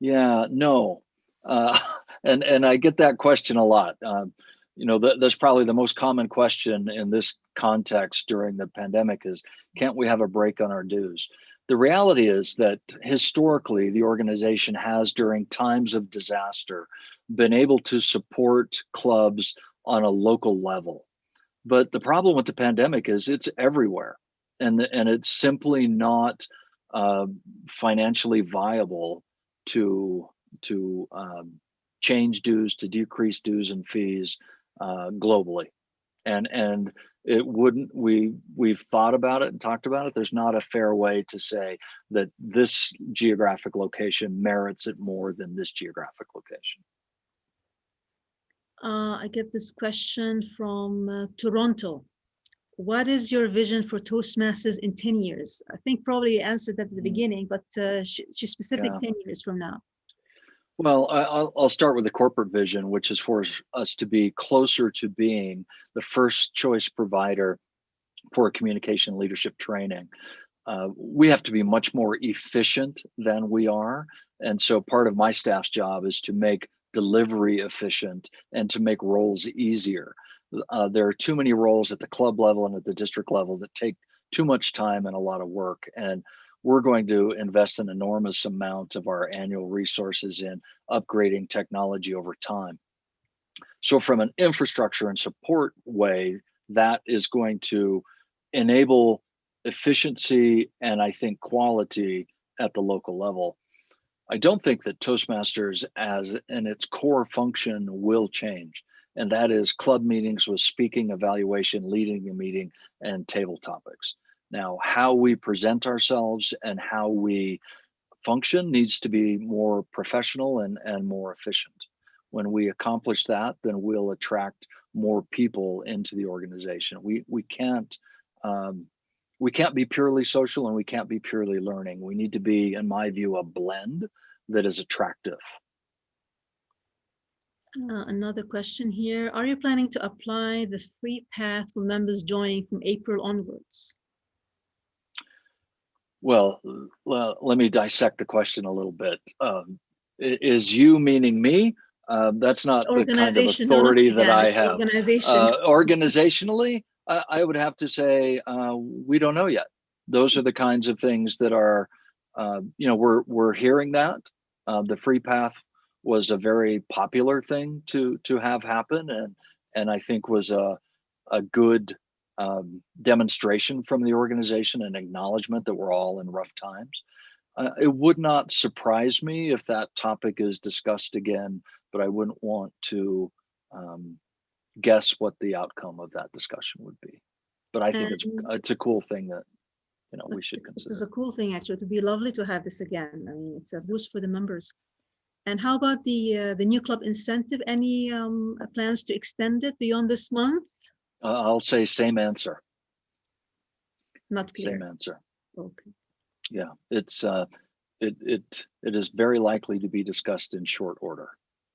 Yeah, no. And I get that question a lot. That's probably the most common question in this context during the pandemic is, can't we have a break on our dues? The reality is that historically, the organization has, during times of disaster, been able to support clubs on a local level. But the problem with the pandemic is it's everywhere, and it's simply not financially viable to change dues, to decrease dues and fees globally. And it wouldn't. We've thought about it and talked about it. There's not a fair way to say that this geographic location merits it more than this geographic location. I get this question from Toronto. What is your vision for Toastmasters in 10 years? I think probably you answered that at the beginning, but she's specific. Yeah. 10 years from now. Well, I'll start with the corporate vision, which is for us to be closer to being the first choice provider for communication leadership training. We have to be much more efficient than we are. And so part of my staff's job is to make delivery efficient and to make roles easier. There are too many roles at the club level and at the district level that take too much time and a lot of work. And we're going to invest an enormous amount of our annual resources in upgrading technology over time. So from an infrastructure and support way, that is going to enable efficiency and I think quality at the local level. I don't think that Toastmasters as in its core function will change. And that is club meetings with speaking, evaluation, leading a meeting, and table topics. Now, how we present ourselves and how we function needs to be more professional and more efficient. When we accomplish that, then we'll attract more people into the organization. We can't be purely social and we can't be purely learning. We need to be, in my view, a blend that is attractive. Another question here. Are you planning to apply the free path for members joining from April onwards? Well, let me dissect the question a little bit. Is you meaning me? That's not the kind of authority that I have. Organizationally, I would have to say we don't know yet. Those are the kinds of things that are, we're hearing that. The free path was a very popular thing to have happen, and I think was a good demonstration from the organization and acknowledgement that we're all in rough times. It would not surprise me if that topic is discussed again, but I wouldn't want to guess what the outcome of that discussion would be. But I think it's a cool thing that we should consider. It's a cool thing, actually. It would be lovely to have this again. I mean, it's a boost for the members. And how about the new club incentive? Any plans to extend it beyond this month? I'll say same answer. Not clear. Same answer. Okay. Yeah, it's it is very likely to be discussed in short order.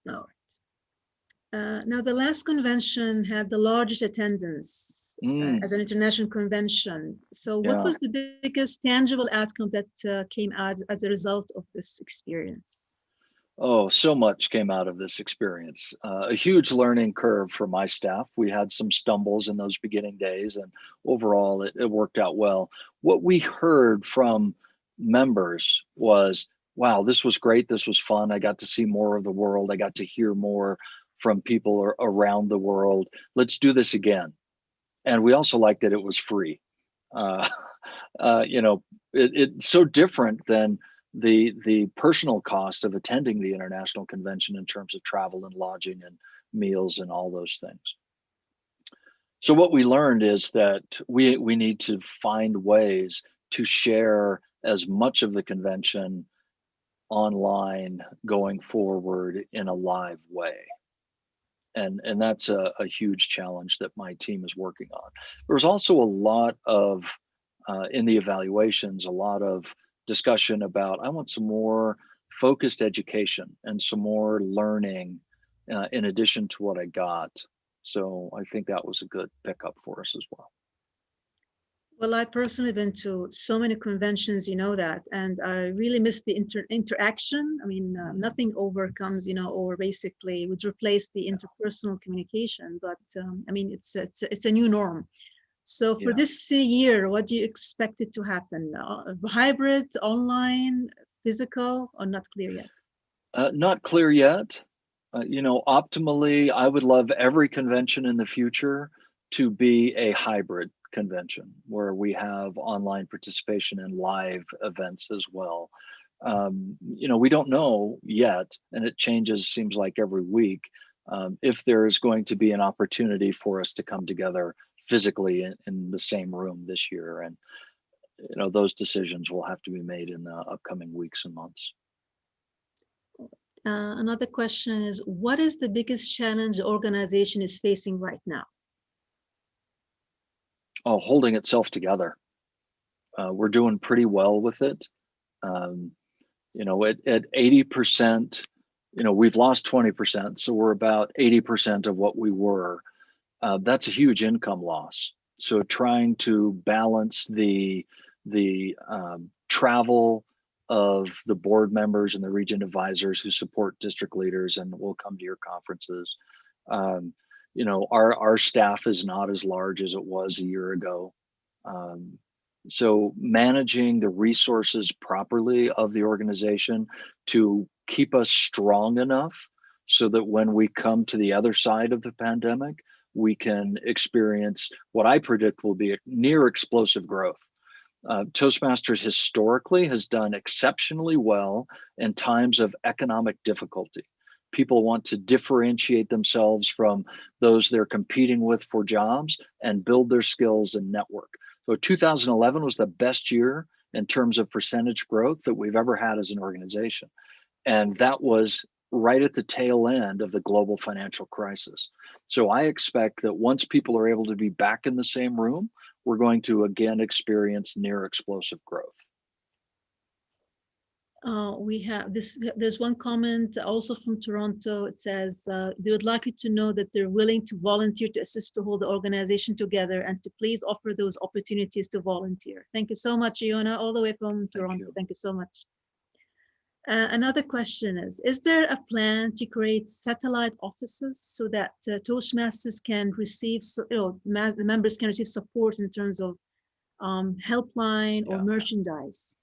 All right. Now, the last convention had the largest attendance as an international convention. So what was the biggest tangible outcome that came out as a result of this experience? Oh, so much came out of this experience. A huge learning curve for my staff. We had some stumbles in those beginning days, and overall it worked out well. What we heard from members was, wow, this was great. This was fun. I got to see more of the world. I got to hear more from people around the world. Let's do this again. And we also liked that it was free. It's so different than the personal cost of attending the international convention in terms of travel and lodging and meals and all those things. So what we learned is that we need to find ways to share as much of the convention online going forward in a live way. And that's a huge challenge that my team is working on. There was also a lot of, in the evaluations, a lot of discussion about, I want some more focused education and some more learning in addition to what I got. So I think that was a good pickup for us as well. Well, I personally been to so many conventions, that, and I really miss the interaction. I mean, nothing overcomes, or basically would replace the interpersonal communication. But I mean, it's a new norm. So for this year, what do you expect it to happen? Hybrid, online, physical, or not clear yet? Not clear yet. Optimally, I would love every convention in the future to be a hybrid convention where we have online participation and live events as well. We don't know yet, and it changes, seems like every week, if there is going to be an opportunity for us to come together physically in the same room this year. And those decisions will have to be made in the upcoming weeks and months. Another question is, what is the biggest challenge the organization is facing right now? Oh, holding itself together. We're doing pretty well with it. At 80%, we've lost 20%, so we're about 80% of what we were. That's a huge income loss. So trying to balance the travel of the board members and the region advisors who support district leaders and will come to your conferences. Our staff is not as large as it was a year ago. So managing the resources properly of the organization to keep us strong enough so that when we come to the other side of the pandemic, we can experience what I predict will be a near explosive growth. Toastmasters historically has done exceptionally well in times of economic difficulty. People want to differentiate themselves from those they're competing with for jobs and build their skills and network. So 2011 was the best year in terms of percentage growth that we've ever had as an organization. And that was right at the tail end of the global financial crisis. So I expect that once people are able to be back in the same room, we're going to again experience near explosive growth. We have this. There's one comment also from Toronto. It says they would like you to know that they're willing to volunteer to assist to hold the organization together and to please offer those opportunities to volunteer. Thank you so much, Iona, all the way from Toronto. Thank you so much. Another question is there a plan to create satellite offices so that Toastmasters can receive, the members can receive support in terms of helpline or merchandise?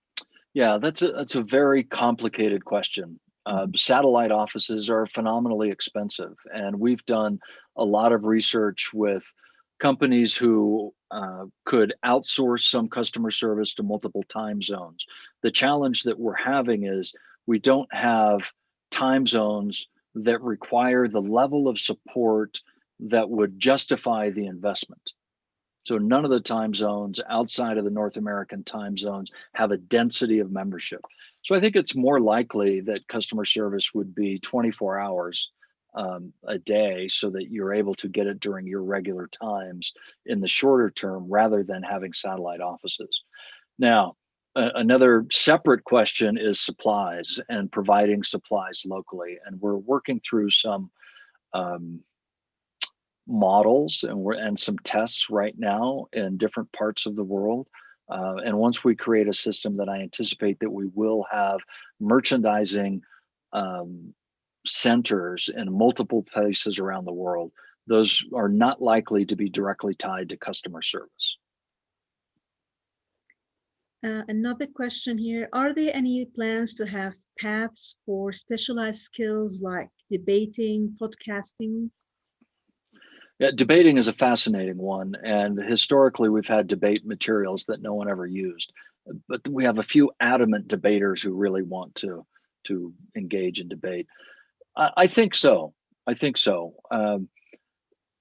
Yeah, that's a very complicated question. Satellite offices are phenomenally expensive, and we've done a lot of research with companies who could outsource some customer service to multiple time zones. The challenge that we're having is we don't have time zones that require the level of support that would justify the investment. So none of the time zones outside of the North American time zones have a density of membership. So I think it's more likely that customer service would be 24 hours a day so that you're able to get it during your regular times in the shorter term rather than having satellite offices. Now, another separate question is supplies and providing supplies locally. And we're working through some models and some tests right now in different parts of the world. And once we create a system that I anticipate that we will have merchandising centers in multiple places around the world, those are not likely to be directly tied to customer service. Another question here, are there any plans to have paths for specialized skills like debating, podcasting? Yeah, debating is a fascinating one. And historically, we've had debate materials that no one ever used. But we have a few adamant debaters who really want to engage in debate. I think so. I think so.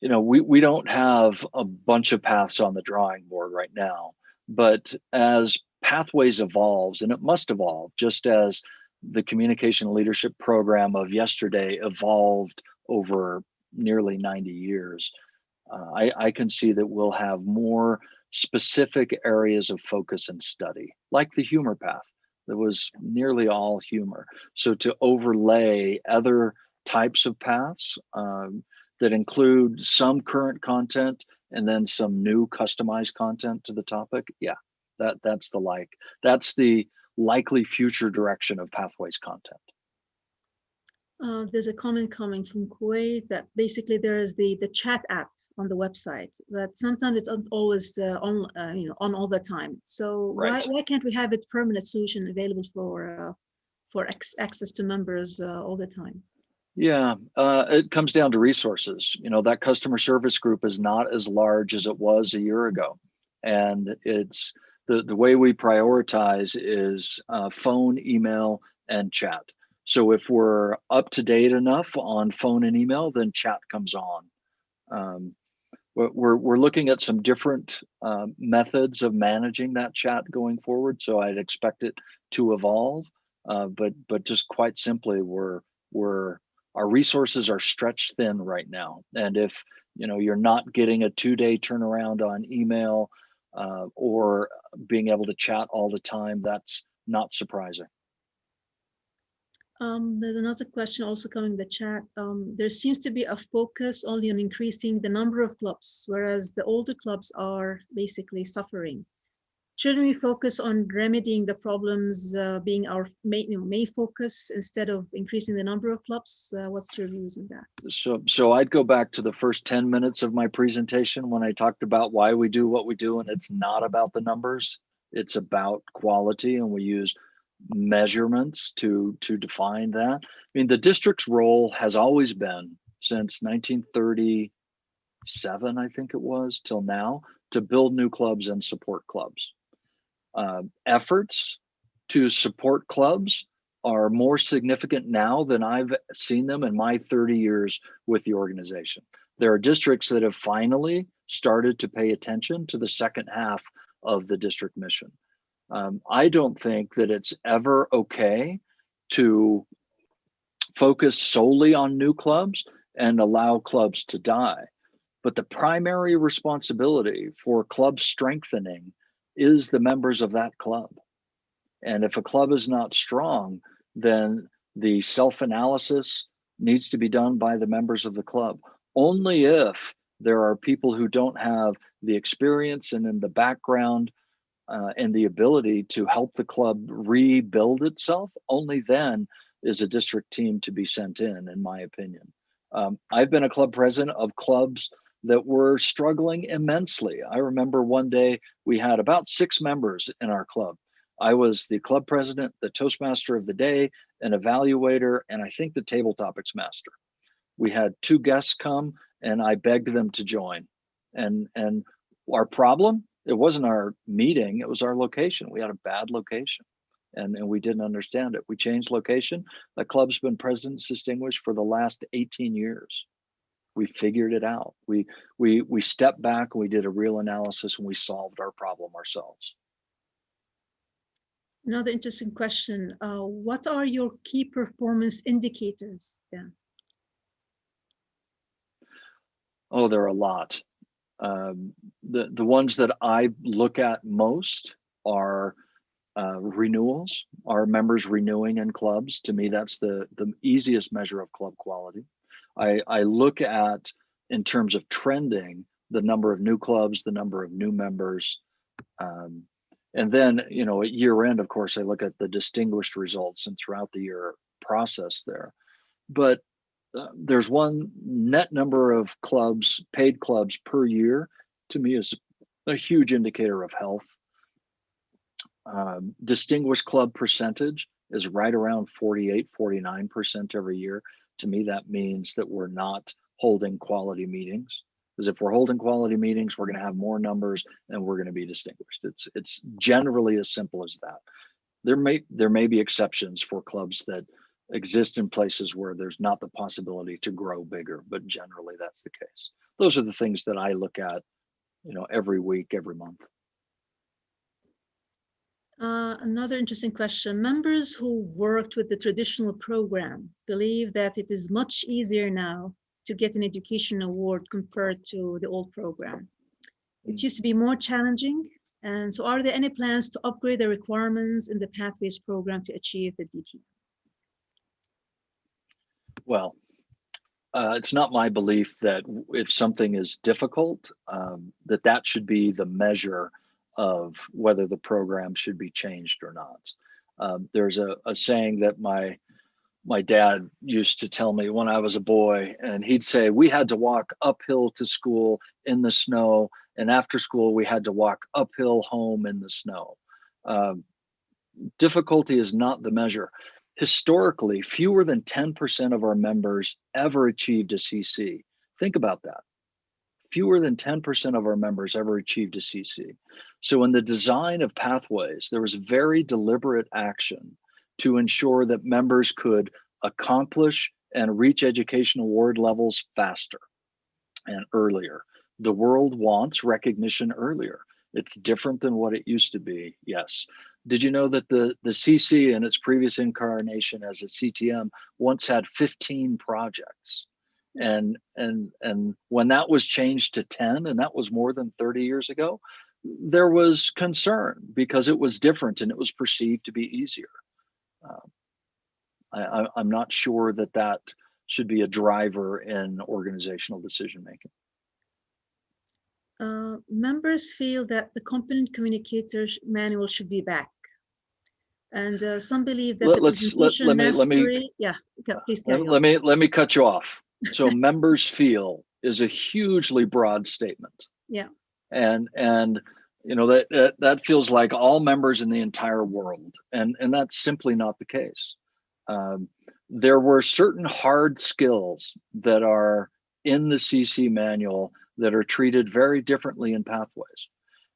We don't have a bunch of paths on the drawing board right now. But as Pathways evolves, and it must evolve, just as the communication leadership program of yesterday evolved over nearly 90 years, I can see that we'll have more specific areas of focus and study, like the humor path that was nearly all humor. So to overlay other types of paths that include some current content and then some new customized content to the topic, yeah, that's the likely future direction of Pathways content. There's a comment coming from Kuwait that basically there is the chat app on the website, but sometimes it's not always on all the time. So Right. why can't we have a permanent solution available for access to members all the time? Yeah, it comes down to resources. That customer service group is not as large as it was a year ago, and it's the way we prioritize is phone, email, and chat. So if we're up to date enough on phone and email, then chat comes on. We're looking at some different methods of managing that chat going forward. So I'd expect it to evolve, but just quite simply, our resources are stretched thin right now. And if you're not getting a 2-day turnaround on email or being able to chat all the time, that's not surprising. There's another question also coming in the chat. There seems to be a focus only on increasing the number of clubs, whereas the older clubs are basically suffering. Shouldn't we focus on remedying the problems being our main focus instead of increasing the number of clubs? What's your views on that? So I'd go back to the first 10 minutes of my presentation when I talked about why we do what we do, and it's not about the numbers. It's about quality, and we use measurements to define that. I mean, the district's role has always been, since 1937, I think it was, till now, to build new clubs and support clubs. Efforts to support clubs are more significant now than I've seen them in my 30 years with the organization. There are districts that have finally started to pay attention to the second half of the district mission. I don't think that it's ever okay to focus solely on new clubs and allow clubs to die. But the primary responsibility for club strengthening is the members of that club. And if a club is not strong, then the self-analysis needs to be done by the members of the club. Only if there are people who don't have the experience and in the background and the ability to help the club rebuild itself, only then is a district team to be sent in my opinion. I've been a club president of clubs that were struggling immensely. I remember one day we had about 6 members in our club. I was the club president, the Toastmaster of the day, an evaluator, and I think the table topics master. We had 2 guests come, and I begged them to join. And our problem, it wasn't our meeting, it was our location. We had a bad location, and we didn't understand it. We changed location. The club's been President's Distinguished for the last 18 years. We figured it out. We stepped back and we did a real analysis, and we solved our problem ourselves. Another interesting question. What are your key performance indicators then? Oh, there are a lot. The ones that I look at most are renewals, our members renewing in clubs. To me, that's the easiest measure of club quality. I look at, in terms of trending, the number of new clubs, the number of new members. And then, at year end, of course, I look at the distinguished results and throughout the year process there. But there's one net number of clubs, paid clubs per year, to me is a huge indicator of health. Distinguished club percentage is right around 48, 49% every year. To me, that means that we're not holding quality meetings. Because if we're holding quality meetings, we're going to have more numbers and we're going to be distinguished. It's generally as simple as that. There may be exceptions for clubs that exist in places where there's not the possibility to grow bigger, but generally that's the case. Those are the things that I look at, every week, every month. Another interesting question. Members who worked with the traditional program believe that it is much easier now to get an education award compared to the old program. It used to be more challenging. And so are there any plans to upgrade the requirements in the Pathways program to achieve the DT? Well, it's not my belief that if something is difficult, that should be the measure of whether the program should be changed or not. There's a saying that my dad used to tell me when I was a boy, and he'd say, we had to walk uphill to school in the snow, and after school we had to walk uphill home in the snow. Difficulty is not the measure. Historically, fewer than 10% of our members ever achieved a CC. Think about that. Fewer than 10% of our members ever achieved a CC. So in the design of Pathways, there was very deliberate action to ensure that members could accomplish and reach education award levels faster and earlier. The world wants recognition earlier. It's different than what it used to be, yes. Did you know that the CC in its previous incarnation as a CTM once had 15 projects? And when that was changed to 10, and that was more than 30 years ago, there was concern because it was different and it was perceived to be easier. I'm not sure that should be a driver in organizational decision making. Members feel that the competent communicator's manual should be back, and some believe that let me cut you off. So members feel is a hugely broad statement. Yeah. And That feels like all members in the entire world, and that's simply not the case. There were certain hard skills that are in the CC manual that are treated very differently in Pathways.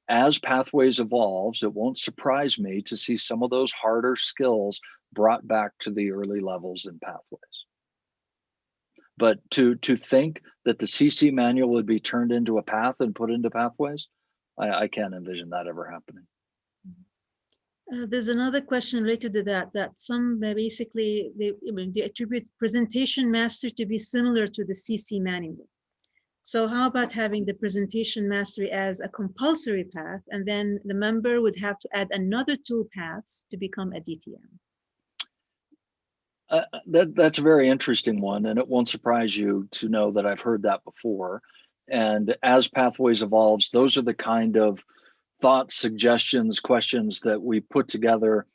As Pathways evolves, it won't surprise me to see some of those harder skills brought back to the early levels in Pathways. But to think that the CC manual would be turned into a path and put into Pathways, I can't envision that ever happening. There's another question related to that some basically they attribute presentation mastery to be similar to the CC manual. So how about having the presentation mastery as a compulsory path, and then the member would have to add another 2 paths to become a DTM? That's a very interesting one, and it won't surprise you to know that I've heard that before. And as Pathways evolves, those are the kind of thoughts, suggestions, questions that we put together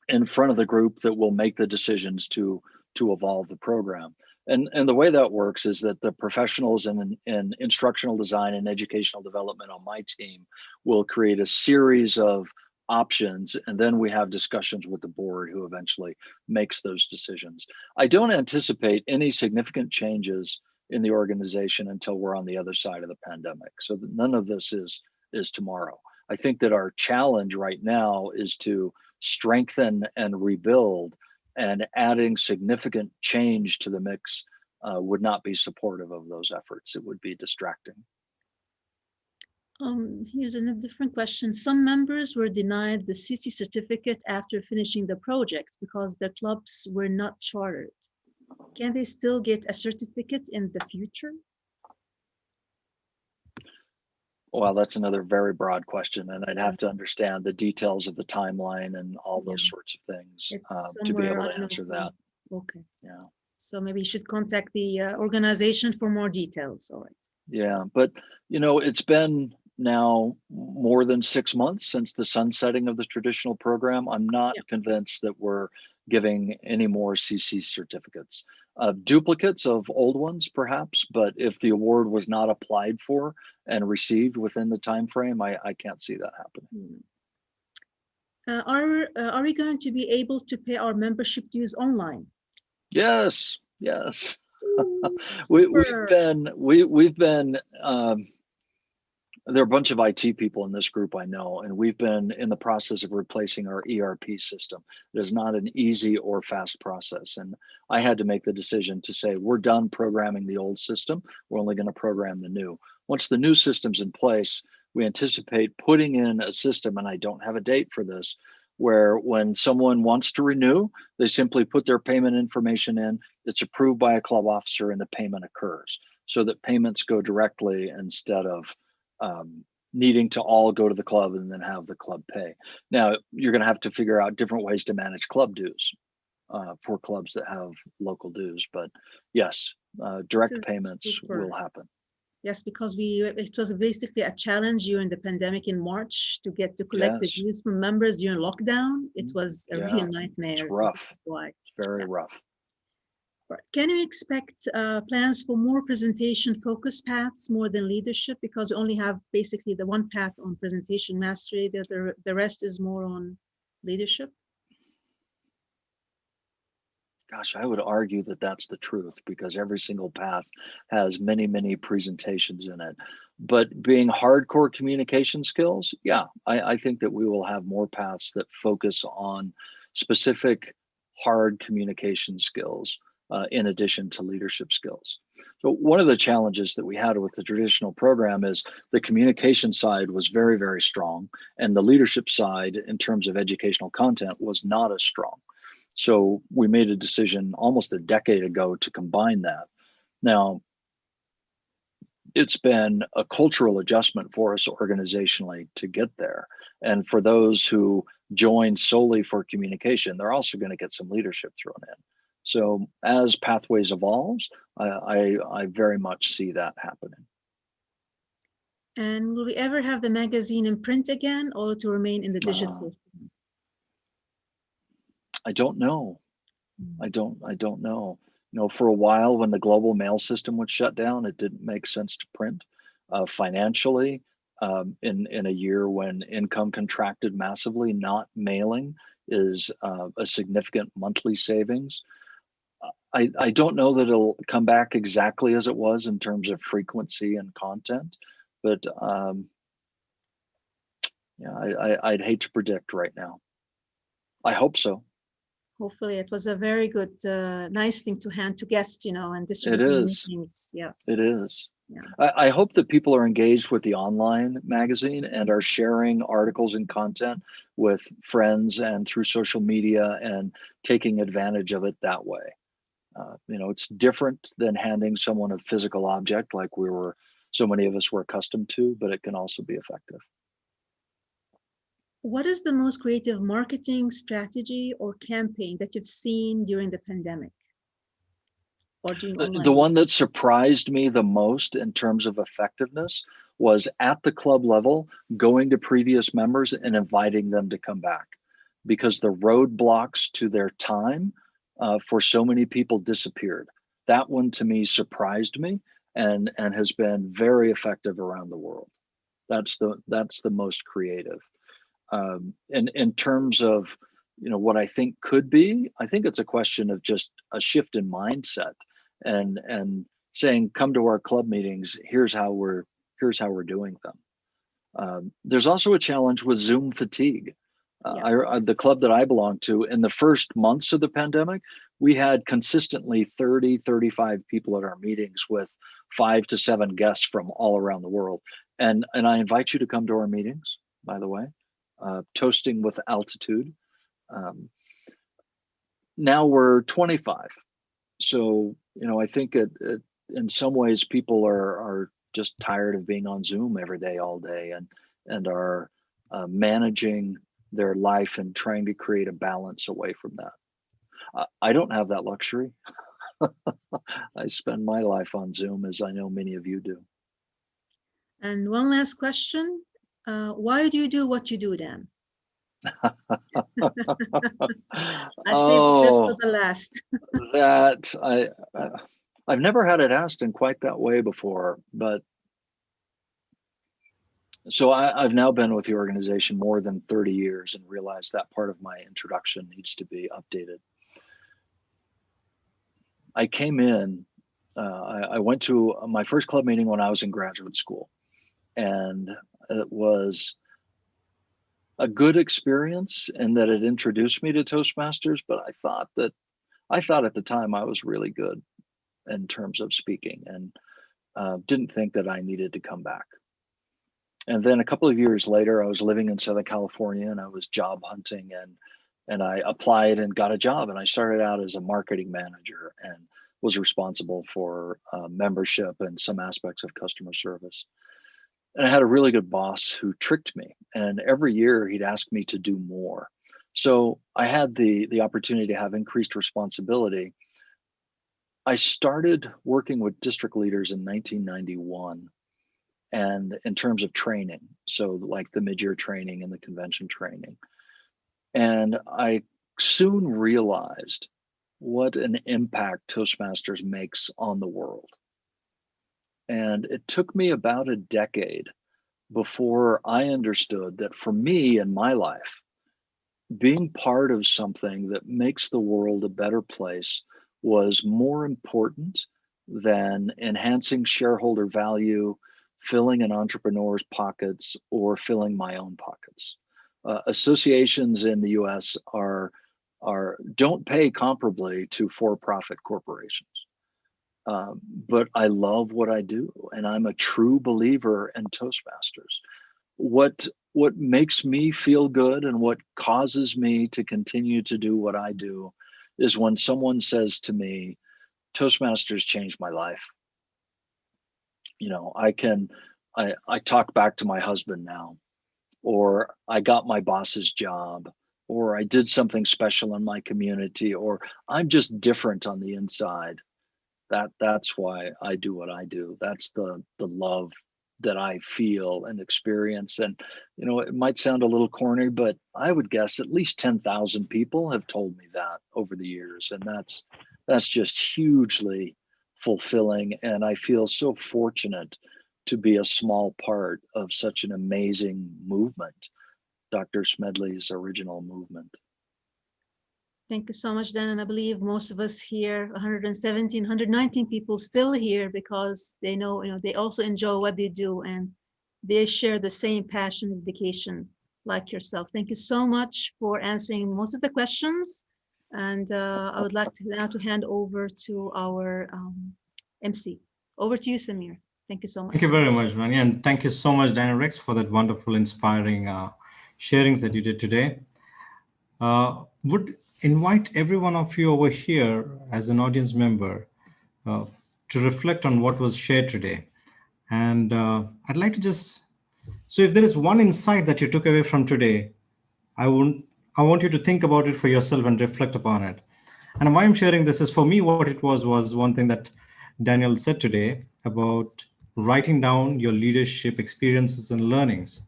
in front of the group that will make the decisions to evolve the program. And the way that works is that the professionals in instructional design and educational development on my team will create a series of options, and then we have discussions with the board who eventually makes those decisions. I don't anticipate any significant changes in the organization until we're on the other side of the pandemic. So none of this is tomorrow. I think that our challenge right now is to strengthen and rebuild, and adding significant change to the mix would not be supportive of those efforts. It would be distracting. Here's a different question. Some members were denied the CC certificate after finishing the project because their clubs were not chartered. Can they still get a certificate in the future? Well, that's another very broad question, and I'd have to understand the details of the timeline and all those sorts of things to be able to answer that. Okay. Yeah. So maybe you should contact the organization for more details. All right. Yeah, but it's been now more than 6 months since the sunsetting of the traditional program. I'm not convinced that we're giving any more CC certificates. Duplicates of old ones, perhaps, but if the award was not applied for and received within the time frame, I can't see that happening. Are we going to be able to pay our membership dues online? Yes. We've been there are a bunch of IT people in this group I know, and we've been in the process of replacing our ERP system. It is not an easy or fast process. And I had to make the decision to say, we're done programming the old system. We're only going to program the new. Once the new system's in place, we anticipate putting in a system, and I don't have a date for this, where when someone wants to renew, they simply put their payment information in, it's approved by a club officer, and the payment occurs, so that payments go directly instead of needing to all go to the club and then have the club pay. Now, you're going to have to figure out different ways to manage club dues for clubs that have local dues, but yes, direct payments will happen. Yes, because it was basically a challenge during the pandemic in March to get to collect the dues from members during lockdown. It was a real nightmare. It's rough. It's very rough. Can you expect plans for more presentation focused paths more than leadership? Because we only have basically the one path on presentation mastery, the rest is more on leadership? Gosh, I would argue that that's the truth, because every single path has many, many presentations in it. But being hardcore communication skills, I think that we will have more paths that focus on specific hard communication skills in addition to leadership skills. So one of the challenges that we had with the traditional program is the communication side was very, very strong, and the leadership side in terms of educational content was not as strong. So we made a decision almost a decade ago to combine that. Now, it's been a cultural adjustment for us organizationally to get there. And for those who join solely for communication, they're also going to get some leadership thrown in. So as Pathways evolves, I very much see that happening. And will we ever have the magazine in print again, or to remain in the digital? I don't know. I don't know. For a while when the global mail system was shut down, it didn't make sense to print financially. in a year when income contracted massively. Not mailing is a significant monthly savings. I don't know that it'll come back exactly as it was in terms of frequency and content, but yeah, I'd hate to predict right now. I hope so. Hopefully, it was a very good, nice thing to hand to guests, and It distributing is. meetings. Yes. It is. Yeah. I hope that people are engaged with the online magazine and are sharing articles and content with friends and through social media and taking advantage of it that way. It's different than handing someone a physical object like so many of us were accustomed to, but it can also be effective. What is the most creative marketing strategy or campaign that you've seen during the pandemic or doing online? The one that surprised me the most in terms of effectiveness was at the club level, going to previous members and inviting them to come back, because the roadblocks to their time for so many people disappeared. That one to me surprised me and has been very effective around the world. That's the most creative. In terms of what I think could be, I think it's a question of just a shift in mindset and saying, come to our club meetings. Here's how we're doing them. There's also a challenge with Zoom fatigue. The club that I belong to, in the first months of the pandemic, we had consistently 30, 35 people at our meetings with 5 to 7 guests from all around the world. And I invite you to come to our meetings, by the way, Toasting with Altitude. Now we're 25. So, I think in some ways people are just tired of being on Zoom every day, all day, and are managing their life and trying to create a balance away from that. I don't have that luxury. I spend my life on Zoom, as I know many of you do. And one last question. Why do you do what you do then? I saved this for the last. I've never had it asked in quite that way before, but so I've now been with the organization more than 30 years and realized that part of my introduction needs to be updated. I came in, I went to my first club meeting when I was in graduate school, and it was a good experience in that it introduced me to Toastmasters, but I thought at the time I was really good in terms of speaking, and didn't think that I needed to come back. And then a couple of years later, I was living in Southern California and I was job hunting, and I applied and got a job, and I started out as a marketing manager and was responsible for membership and some aspects of customer service. And I had a really good boss who tricked me, and every year he'd ask me to do more. So I had the opportunity to have increased responsibility. I started working with district leaders in 1991, and in terms of training, so like the mid-year training and the convention training. And I soon realized what an impact Toastmasters makes on the world. And it took me about a decade before I understood that for me in my life, being part of something that makes the world a better place was more important than enhancing shareholder value, filling an entrepreneur's pockets, or filling my own pockets. Associations in the US don't pay comparably to for-profit corporations. But I love what I do, and I'm a true believer in Toastmasters. What makes me feel good and what causes me to continue to do what I do is when someone says to me, Toastmasters changed my life. I talk back to my husband now, or I got my boss's job, or I did something special in my community, or I'm just different on the inside. That's why I do what I do. That's the love that I feel and experience. And it might sound a little corny, but I would guess at least 10,000 people have told me that over the years, and that's just hugely fulfilling. And I feel so fortunate to be a small part of such an amazing movement, Dr. Smedley's original movement. Thank you so much, Dan. And I believe most of us here, 117, 119 people still here because they know, they also enjoy what they do and they share the same passion and dedication like yourself. Thank you so much for answering most of the questions. And I would like to now to hand over to our MC. Over to you, Samir. Thank you so much. Thank you very much, Rani. And thank you so much, Dynarex, for that wonderful, inspiring sharings that you did today. Would invite every one of you over here as an audience member to reflect on what was shared today. And I'd like to so if there is one insight that you took away from today, I want you to think about it for yourself and reflect upon it. And why I'm sharing this is, for me, what it was one thing that Daniel said today about writing down your leadership experiences and learnings.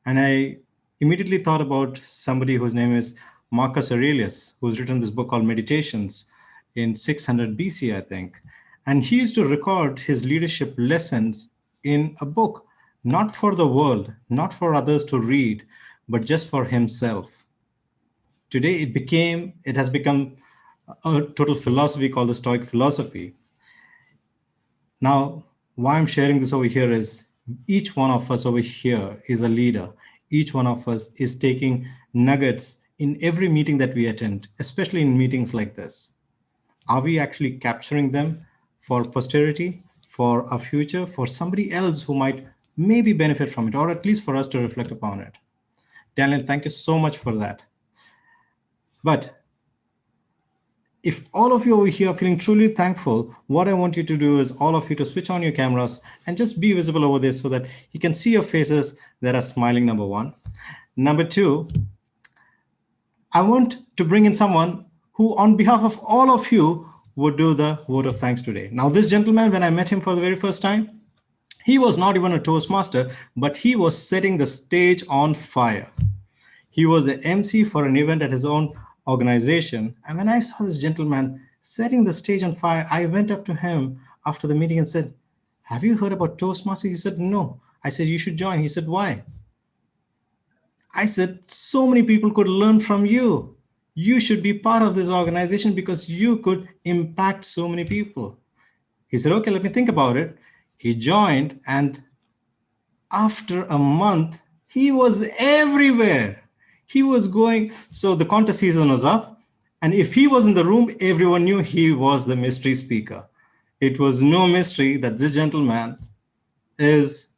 And I immediately thought about somebody whose name is Marcus Aurelius, who's written this book called Meditations in 600 BC, I think. And he used to record his leadership lessons in a book, not for the world, not for others to read, but just for himself. Today, it has become a total philosophy called the Stoic philosophy. Now, why I'm sharing this over here is each one of us over here is a leader. Each one of us is taking nuggets in every meeting that we attend, especially in meetings like this. Are we actually capturing them for posterity, for our future, for somebody else who might maybe benefit from it, or at least for us to reflect upon it? Daniel, thank you so much for that. But if all of you over here are feeling truly thankful, what I want you to do is all of you to switch on your cameras and just be visible over there so that you can see your faces that are smiling, number one. Number two, I want to bring in someone who, on behalf of all of you, would do the vote of thanks today. Now, this gentleman, when I met him for the very first time, he was not even a Toastmaster, but he was setting the stage on fire. He was the MC for an event at his own organization. And when I saw this gentleman setting the stage on fire, I went up to him after the meeting and said, "Have you heard about Toastmasters?" He said, "No." I said, "You should join." He said, "Why?" I said, "So many people could learn from you. You should be part of this organization because you could impact so many people." He said, "Okay, let me think about it." He joined, and after a month, he was everywhere. He was going, so the contest season was up, and if he was in the room, everyone knew he was the mystery speaker. It was no mystery that this gentleman is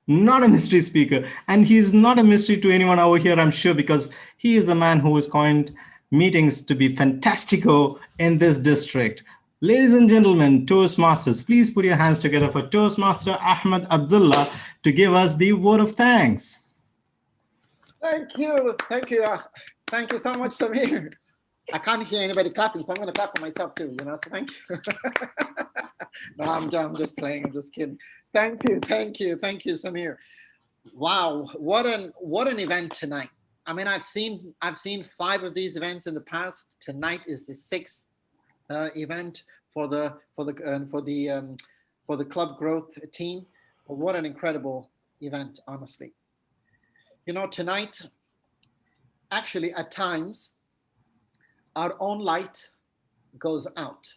not a mystery speaker, and he's not a mystery to anyone over here, I'm sure, because he is the man who has coined meetings to be fantastico in this district. Ladies and gentlemen, Toastmasters, please put your hands together for Toastmaster Ahmed Abdullah to give us the vote of thanks. Thank you. Thank you. Thank you so much, Samir. I can't hear anybody clapping, so I'm going to clap for myself too, so thank you. No, I'm just playing, I'm just kidding. Thank you, Samir. Wow, what an event tonight. I mean, I've seen 5 of these events in the past. Tonight is the 6th event for the club growth team. What an incredible event, honestly. Tonight, actually, at times, our own light goes out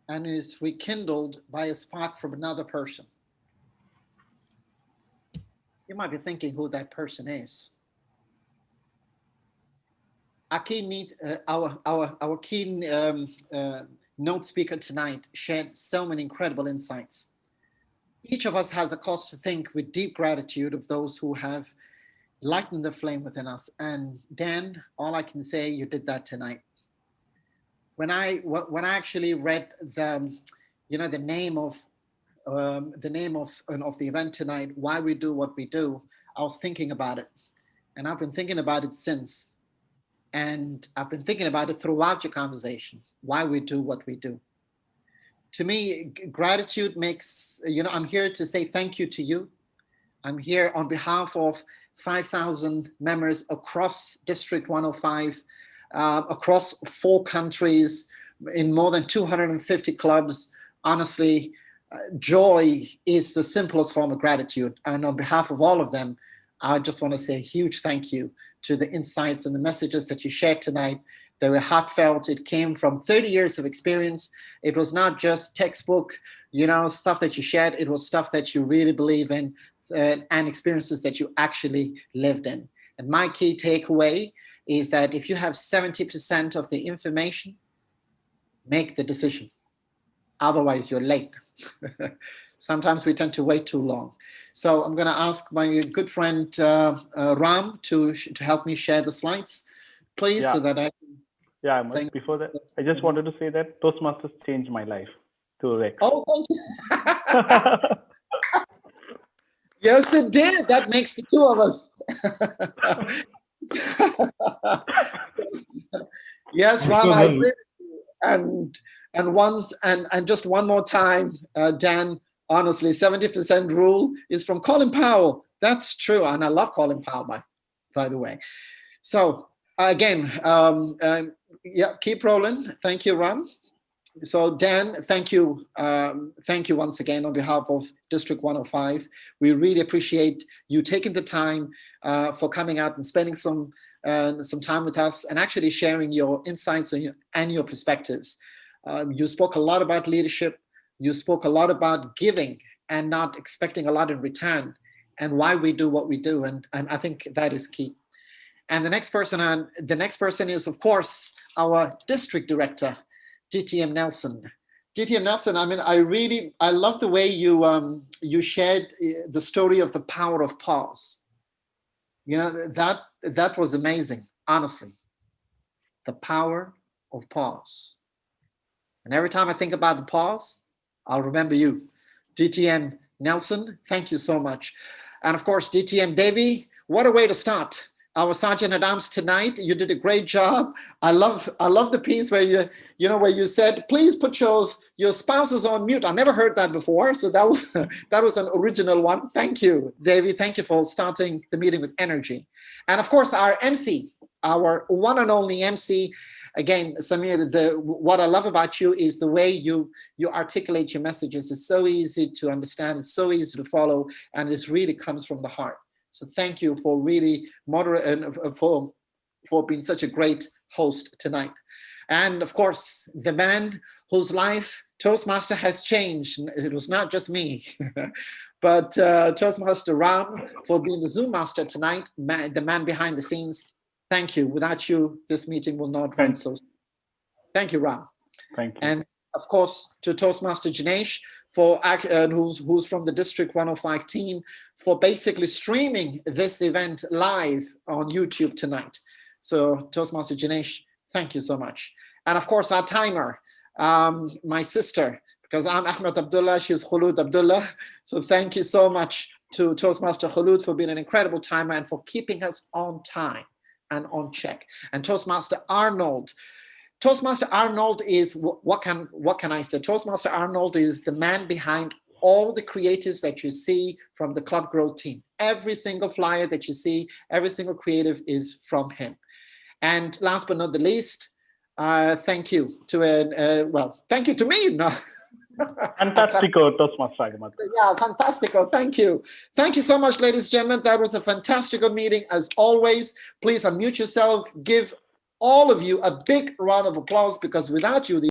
and is rekindled by a spark from another person. You might be thinking who that person is. Our key note speaker tonight shared so many incredible insights. Each of us has a cause to think with deep gratitude of those who have lightened the flame within us. And Dan, all I can say, you did that tonight. When I actually read the name of the event tonight, why we do what we do, I was thinking about it, and I've been thinking about it since. And I've been thinking about it throughout your conversation, why we do what we do. To me, gratitude makes, I'm here to say thank you to you. I'm here on behalf of 5,000 members across District 105, across 4 countries, in more than 250 clubs. Honestly, joy is the simplest form of gratitude. And on behalf of all of them, I just want to say a huge thank you to the insights and the messages that you shared tonight. They were heartfelt. It came from 30 years of experience. It was not just textbook, stuff that you shared. It was stuff that you really believe in and experiences that you actually lived in. And my key takeaway is that if you have 70% of the information, make the decision. Otherwise, you're late. Sometimes we tend to wait too long. So I'm going to ask my good friend Ram to help me share the slides, please, so that I can. Yeah, before that, I just wanted to say that Toastmasters changed my life to Rex. Oh, thank you. Yes, it did. That makes the two of us. Yes, Ram, I agree with you. And just one more time, Dan, honestly, 70% rule is from Colin Powell. That's true. And I love Colin Powell, by the way. So again, keep rolling. Thank you, Ram. So Dan, thank you. Thank you once again on behalf of District 105. We really appreciate you taking the time for coming out and spending some time with us and actually sharing your insights and your perspectives. You spoke a lot about leadership. You spoke a lot about giving and not expecting a lot in return and why we do what we do. And I think that is key. And the next person is, of course, our district director, DTM Nelson. DTM Nelson, I mean, I love the way you shared the story of the power of pause. That was amazing, honestly. The power of pause. And every time I think about the pause, I'll remember you. DTM Nelson, thank you so much. And of course, DTM Devi, what a way to start. Our Sergeant at Arms tonight, you did a great job. I love the piece where you said, please put your spouses on mute. I never heard that before. So that was an original one. Thank you, Devi. Thank you for starting the meeting with energy. And of course, our MC, our one and only MC. Again, Samir, what I love about you is the way you articulate your messages. It's so easy to understand. It's so easy to follow. And it really comes from the heart. So thank you for really moderating, for being such a great host tonight. And of course, the man whose life Toastmaster has changed. It was not just me, but Toastmaster Ram for being the Zoom master tonight, the man behind the scenes. Thank you. Without you, this meeting will not run so. Thank you, Ram. Thank you. And of course, to Toastmaster Jinesh, who's from the District 105 team, for basically streaming this event live on YouTube tonight. So Toastmaster Jinesh, thank you so much. And of course, our timer, my sister, because I'm Ahmed Abdullah, she's Khulud Abdullah. So thank you so much to Toastmaster Khulud for being an incredible timer and for keeping us on time and on check. And Toastmaster Arnold. Toastmaster Arnold is, what can I say? Toastmaster Arnold is the man behind all the creatives that you see from the Club Growth team. Every single flyer that you see, every single creative is from him. And last but not the least, thank you to, thank you to me. No. Fantastico, Toastmaster Agamath. Yeah, fantastico. Thank you. Thank you so much, ladies and gentlemen. That was a fantastical meeting. As always, please unmute yourself. Give all of you a big round of applause, because without you, the